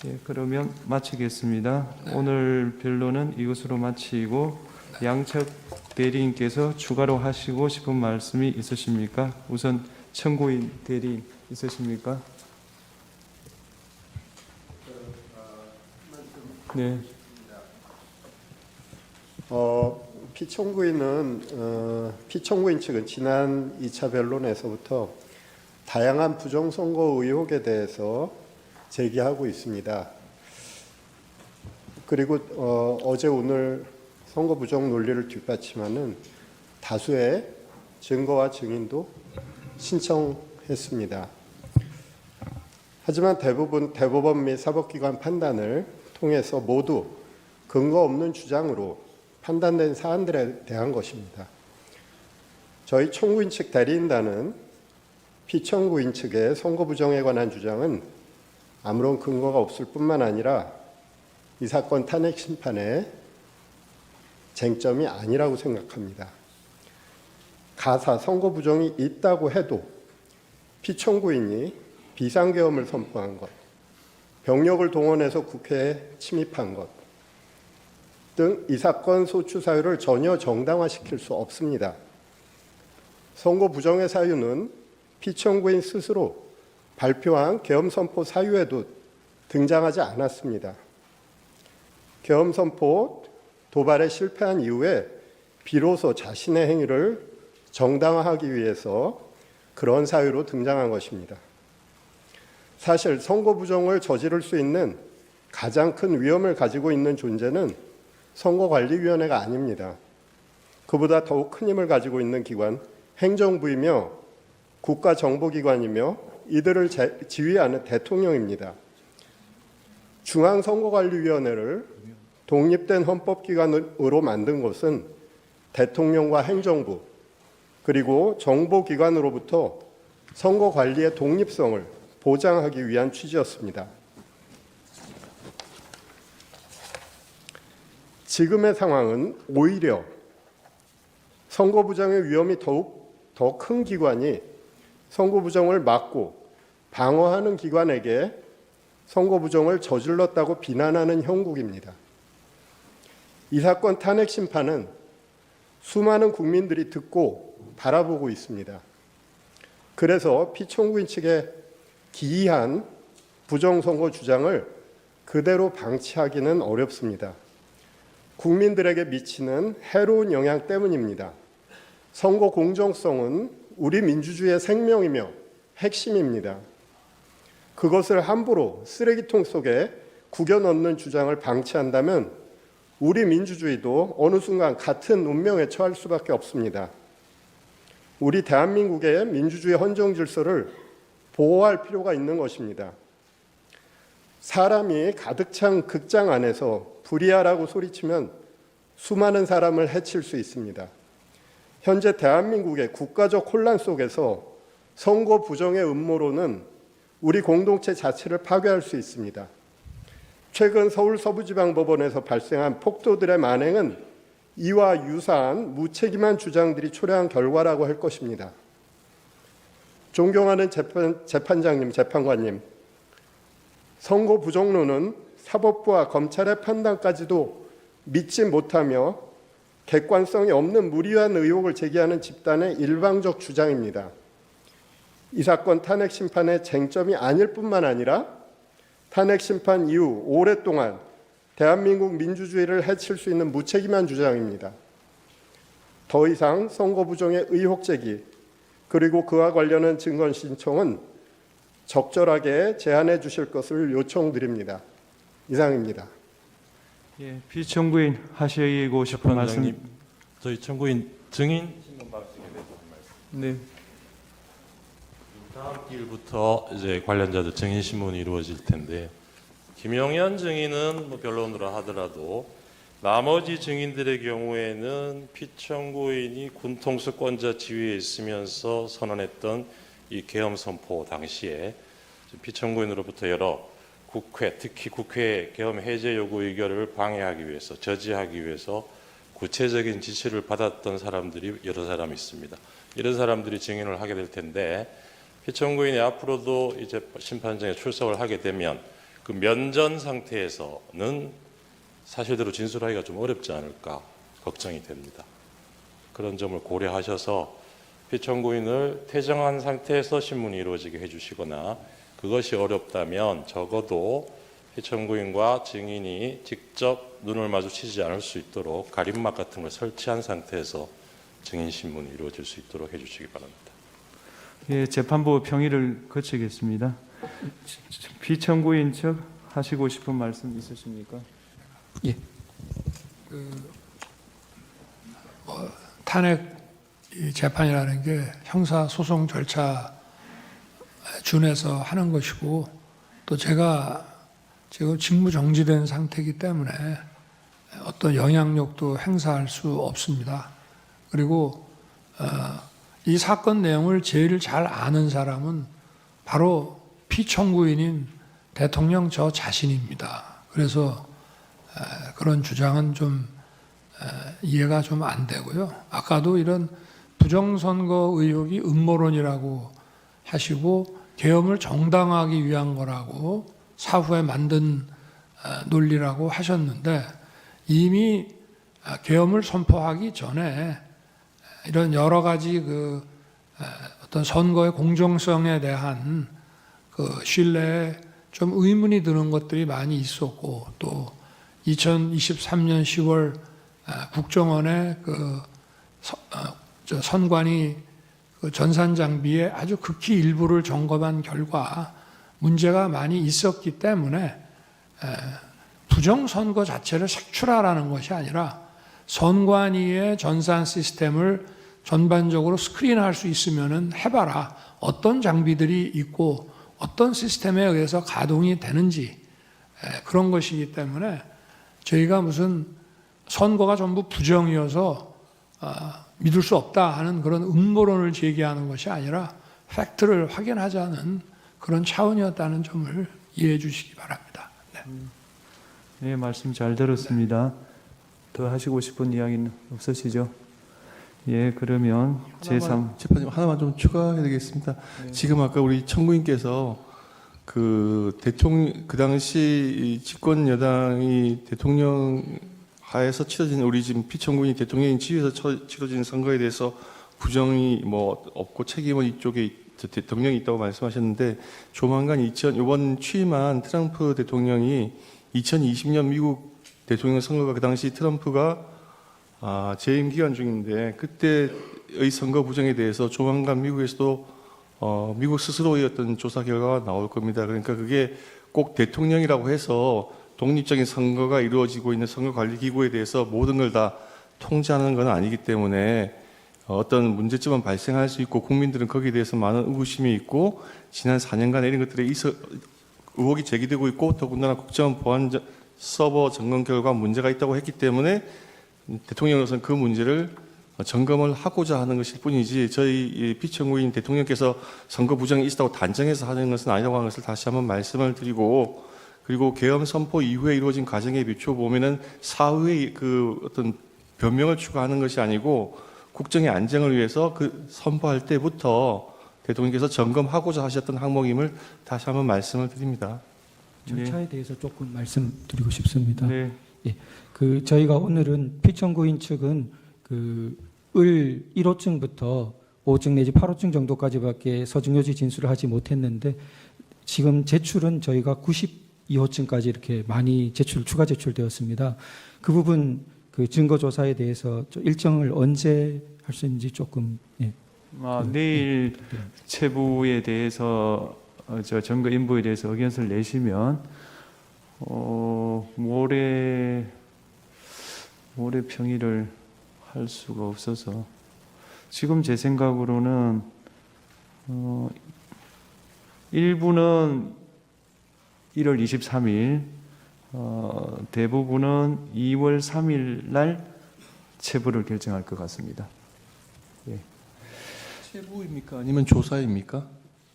예, 그러면 마치겠습니다. 오늘 변론은 이것으로 마치고 양측 대리인께서 추가로 하시고 싶은 말씀이 있으십니까? 우선 청구인 대리인 있으십니까? 네. 피청구인 측은 지난 2차 변론에서부터 다양한 부정선거 의혹에 대해서 제기하고 있습니다. 그리고 어제 오늘 선거 부정 논리를 뒷받침하는 다수의 증거와 증인도 신청했습니다. 하지만 대법원 및 사법기관 판단을 통해서 모두 근거 없는 주장으로 판단된 사안들에 대한 것입니다. 저희 청구인 측 대리인단은 피청구인 측의 선거 부정에 관한 주장은 아무런 근거가 없을 뿐만 아니라 이 사건 탄핵 심판의 쟁점이 아니라고 생각합니다. 가사 선거 부정이 있다고 해도 피청구인이 비상계엄을 선포한 것, 병력을 동원해서 국회에 침입한 것 등 이 사건 소추 사유를 전혀 정당화시킬 수 없습니다. 선거 부정의 사유는 피청구인 스스로 발표한 계엄 선포 사유에도 등장하지 않았습니다. 계엄 선포 도발에 실패한 이후에 비로소 자신의 행위를 정당화하기 위해서 그런 사유로 등장한 것입니다. 사실 선거 부정을 저지를 수 있는 가장 큰 위험을 가지고 있는 존재는 선거관리위원회가 아닙니다. 그보다 더욱 큰 힘을 가지고 있는 기관, 행정부이며 국가정보기관이며 이들을 지휘하는 대통령입니다. 중앙선거관리위원회를 독립된 헌법기관으로 만든 것은 대통령과 행정부 그리고 정보기관으로부터 선거관리의 독립성을 보장하기 위한 취지였습니다. 지금의 상황은 오히려 선거 부정의 위험이 더욱 더 큰 기관이 선거 부정을 막고 방어하는 기관에게 선거 부정을 저질렀다고 비난하는 형국입니다. 이 사건 탄핵 심판은 수많은 국민들이 듣고 바라보고 있습니다. 그래서 피청구인 측의 기이한 부정선거 주장을 그대로 방치하기는 어렵습니다. 국민들에게 미치는 해로운 영향 때문입니다. 선거 공정성은 우리 민주주의의 생명이며 핵심입니다. 그것을 함부로 쓰레기통 속에 구겨 넣는 주장을 방치한다면 우리 민주주의도 어느 순간 같은 운명에 처할 수밖에 없습니다. 우리 대한민국의 민주주의 헌정 질서를 보호할 필요가 있는 것입니다. 사람이 가득 찬 극장 안에서 불이야라고 소리치면 수많은 사람을 해칠 수 있습니다. 현재 대한민국의 국가적 혼란 속에서 선거 부정의 음모론은 우리 공동체 자체를 파괴할 수 있습니다. 최근 서울 서부지방법원에서 발생한 폭도들의 만행은 이와 유사한 무책임한 주장들이 초래한 결과라고 할 것입니다. 존경하는 재판장님, 재판관님, 선거 부정론은 사법부와 검찰의 판단까지도 믿지 못하며 객관성이 없는 무리한 의혹을 제기하는 집단의 일방적 주장입니다. 이 사건 탄핵 심판의 쟁점이 아닐 뿐만 아니라 탄핵 심판 이후 오랫동안 대한민국 민주주의를 해칠 수 있는 무책임한 주장입니다. 더 이상 선거 부정의 의혹 제기 그리고 그와 관련한 증거 신청은 적절하게 제한해 주실 것을 요청드립니다. 이상입니다. 예, 피청구인 하시고 싶은 말씀. 재판장님, 저희 청구인 증인 신문 방식에 대해서 한 말씀. 네. 다음 기일부터 이제 관련자들 증인 신문이 이루어질 텐데 김용현 증인은 뭐 변론으로 하더라도 나머지 증인들의 경우에는 피청구인이 군통수권자 지위에 있으면서 선언했던 이 계엄 선포 당시에 피청구인으로부터 여러 국회, 특히 국회 계엄 해제 요구 의결을 방해하기 위해서, 저지하기 위해서 구체적인 지시를 받았던 사람들이 여러 사람 있습니다. 이런 사람들이 증인을 하게 될 텐데 피청구인이 앞으로도 이제 심판정에 출석을 하게 되면 그 면전 상태에서는 사실대로 진술하기가 좀 어렵지 않을까 걱정이 됩니다. 그런 점을 고려하셔서 피청구인을 퇴정한 상태에서 신문이 이루어지게 해주시거나 그것이 어렵다면 적어도 피청구인과 증인이 직접 눈을 마주치지 않을 수 있도록 가림막 같은 걸 설치한 상태에서 증인 신문이 이루어질 수 있도록 해주시기 바랍니다. 예, 재판부 평의를 거치겠습니다. 피청구인 측 하시고 싶은 말씀 있으십니까? 예. 탄핵 재판이라는 게 형사 소송 절차 준해서 하는 것이고 또 제가 지금 직무 정지된 상태이기 때문에 어떤 영향력도 행사할 수 없습니다. 그리고 이 사건 내용을 제일 잘 아는 사람은 바로 피청구인인 대통령 저 자신입니다. 그래서 그런 주장은 좀 이해가 좀 안 되고요. 아까도 이런 부정선거 의혹이 음모론이라고 하시고 계엄을 정당화하기 위한 거라고 사후에 만든 논리라고 하셨는데 이미 계엄을 선포하기 전에 이런 여러 가지 그 어떤 선거의 공정성에 대한 그 신뢰에 좀 의문이 드는 것들이 많이 있었고 또 2023년 10월 국정원의 그 선관위 그 전산 장비의 아주 극히 일부를 점검한 결과 문제가 많이 있었기 때문에 부정선거 자체를 색출하라는 것이 아니라 선관위의 전산 시스템을 전반적으로 스크린할 수 있으면은 해봐라. 어떤 장비들이 있고 어떤 시스템에 의해서 가동이 되는지 그런 것이기 때문에 저희가 무슨 선거가 전부 부정이어서 믿을 수 없다 하는 그런 음모론을 제기하는 것이 아니라 팩트를 확인하자는 그런 차원이었다는 점을 이해해 주시기 바랍니다. 네. 네, 말씀 잘 들었습니다. 더 하시고 싶은 이야기는 없으시죠? 예, 그러면 제3 재판님 하나만 좀 추가해야 되겠습니다. 지금 아까 우리 청구인께서 그 대통령 그 당시 집권 여당이 대통령 하에서 치러진 우리 지금 피청구인이 대통령이 지휘해서 치러진 선거에 대해서 부정이 뭐 없고 책임은 이쪽에 대통령이 있다고 말씀하셨는데 조만간 이번 취임한 트럼프 대통령이 2020년 미국 대통령 선거가 그 당시 트럼프가 재임 기간 중인데 그때의 선거 부정에 대해서 조만간 미국에서도 미국 스스로의 어떤 조사 결과가 나올 겁니다. 그러니까 그게 꼭 대통령이라고 해서 독립적인 선거가 이루어지고 있는 선거관리기구에 대해서 모든 걸 다 통제하는 건 아니기 때문에 어떤 문제점은 발생할 수 있고 국민들은 거기에 대해서 많은 의구심이 있고 지난 4년간 이런 것들에 의혹이 제기되고 있고 더군다나 국정원 보안 서버 점검 결과 문제가 있다고 했기 때문에 대통령으로서는 그 문제를 점검을 하고자 하는 것일 뿐이지 저희 피청구인 대통령께서 선거 부정이 있었다고 단정해서 하는 것은 아니라고 하는 것을 다시 한번 말씀을 드리고 그리고 계엄 선포 이후에 이루어진 과정에 비추어 보면은 사후의 그 어떤 변명을 추가하는 것이 아니고 국정의 안정을 위해서 그 선포할 때부터 대통령께서 점검하고자 하셨던 항목임을 다시 한번 말씀을 드립니다. 절차에 대해서 조금 말씀드리고 싶습니다. 네. 예, 그 저희가 오늘은 피청구인 측은 그 을 1호증부터 5호증 내지 8호증 정도까지밖에 서중요지 진술을 하지 못했는데 지금 제출은 저희가 92호증까지 이렇게 많이 추가 제출되었습니다. 그 부분 그 증거 조사에 대해서 일정을 언제 할 수 있는지 조금 내일 체부에 대해서 저 증거 인부에 대해서 의견서를 내시면 모레 평일을 할 수가 없어서 지금 제 생각으로는 일부는 1월 23일, 대부분은 2월 3일 날 체부를 결정할 것 같습니다. 예. 체부입니까? 아니면 조사입니까?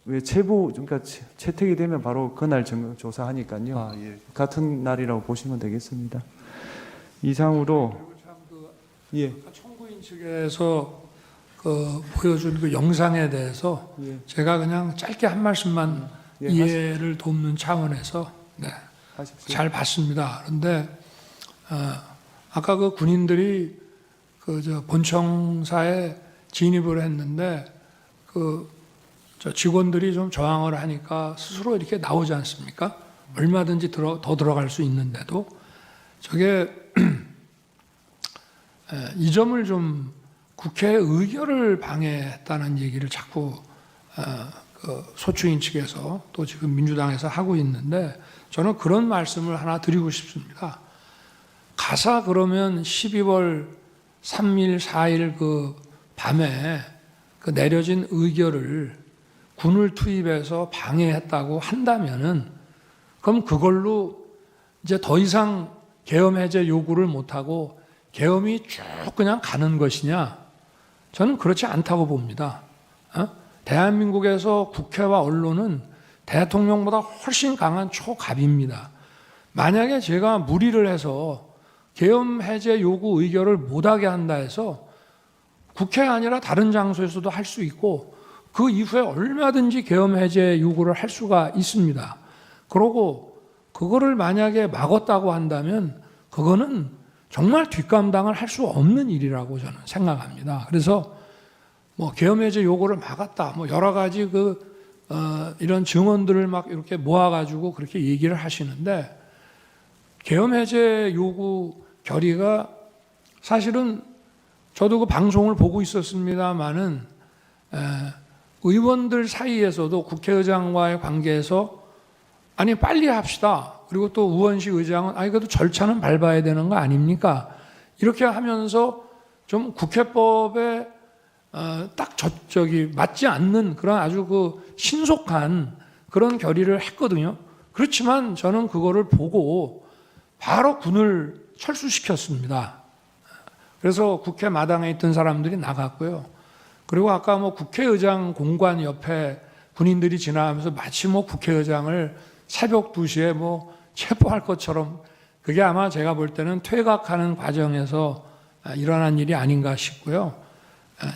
왜 체부 그러니까 채택이 되면 바로 그날 조사하니까요. 예. 같은 날이라고 보시면 되겠습니다. 이상으로 예. 청구인 측에서 그 보여준 그 영상에 대해서 예. 제가 그냥 짧게 한 말씀만 예, 이해를 돕는 차원에서 하십시오. 잘 봤습니다. 그런데 아까 그 군인들이 그 저 본청사에 진입을 했는데 그 저 직원들이 좀 저항을 하니까 스스로 이렇게 나오지 않습니까? 얼마든지 더 들어갈 수 있는데도 저게 이 점을 좀 국회 의결을 방해했다는 얘기를 자꾸 그 소추인 측에서 또 지금 민주당에서 하고 있는데 저는 그런 말씀을 하나 드리고 싶습니다. 가사 그러면 12월 3일, 4일 그 밤에 그 내려진 의결을 군을 투입해서 방해했다고 한다면은 그럼 그걸로 이제 더 이상 계엄 해제 요구를 못하고 계엄이 쭉 그냥 가는 것이냐? 저는 그렇지 않다고 봅니다. 대한민국에서 국회와 언론은 대통령보다 훨씬 강한 초갑입니다. 만약에 제가 무리를 해서 계엄 해제 요구 의결을 못하게 한다 해서 국회 아니라 다른 장소에서도 할 수 있고 그 이후에 얼마든지 계엄 해제 요구를 할 수가 있습니다. 그러고 그거를 만약에 막았다고 한다면 그거는 정말 뒷감당을 할 수 없는 일이라고 저는 생각합니다. 그래서 뭐 계엄 해제 요구를 막았다, 뭐 여러 가지 이런 증언들을 막 이렇게 모아가지고 그렇게 얘기를 하시는데 계엄 해제 요구 결의가 사실은 저도 그 방송을 보고 있었습니다마는 의원들 사이에서도 국회의장과의 관계에서 아니 빨리 합시다. 그리고 또 우원식 의장은 아니 그래도 절차는 밟아야 되는 거 아닙니까? 이렇게 하면서 좀 국회법에 딱 저기 맞지 않는 그런 아주 그 신속한 그런 결의를 했거든요. 그렇지만 저는 그거를 보고 바로 군을 철수시켰습니다. 그래서 국회 마당에 있던 사람들이 나갔고요. 그리고 아까 뭐 국회의장 공관 옆에 군인들이 지나가면서 마치 뭐 국회의장을 새벽 2시에 뭐 체포할 것처럼 그게 아마 제가 볼 때는 퇴각하는 과정에서 일어난 일이 아닌가 싶고요.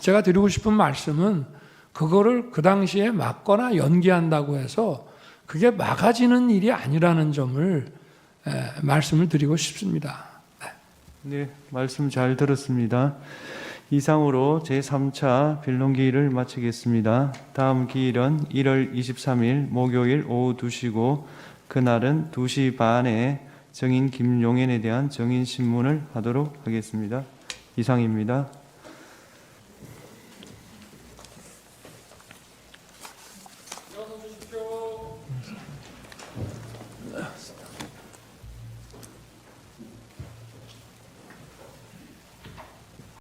제가 드리고 싶은 말씀은 그거를 그 당시에 막거나 연기한다고 해서 그게 막아지는 일이 아니라는 점을 말씀을 드리고 싶습니다. 네, 말씀 잘 들었습니다. 이상으로 제3차 변론기일을 마치겠습니다. 다음 기일은 1월 23일 목요일 오후 2시고 그날은 2시 반에 정인 김용현에 대한 정인 신문을 하도록 하겠습니다. 이상입니다.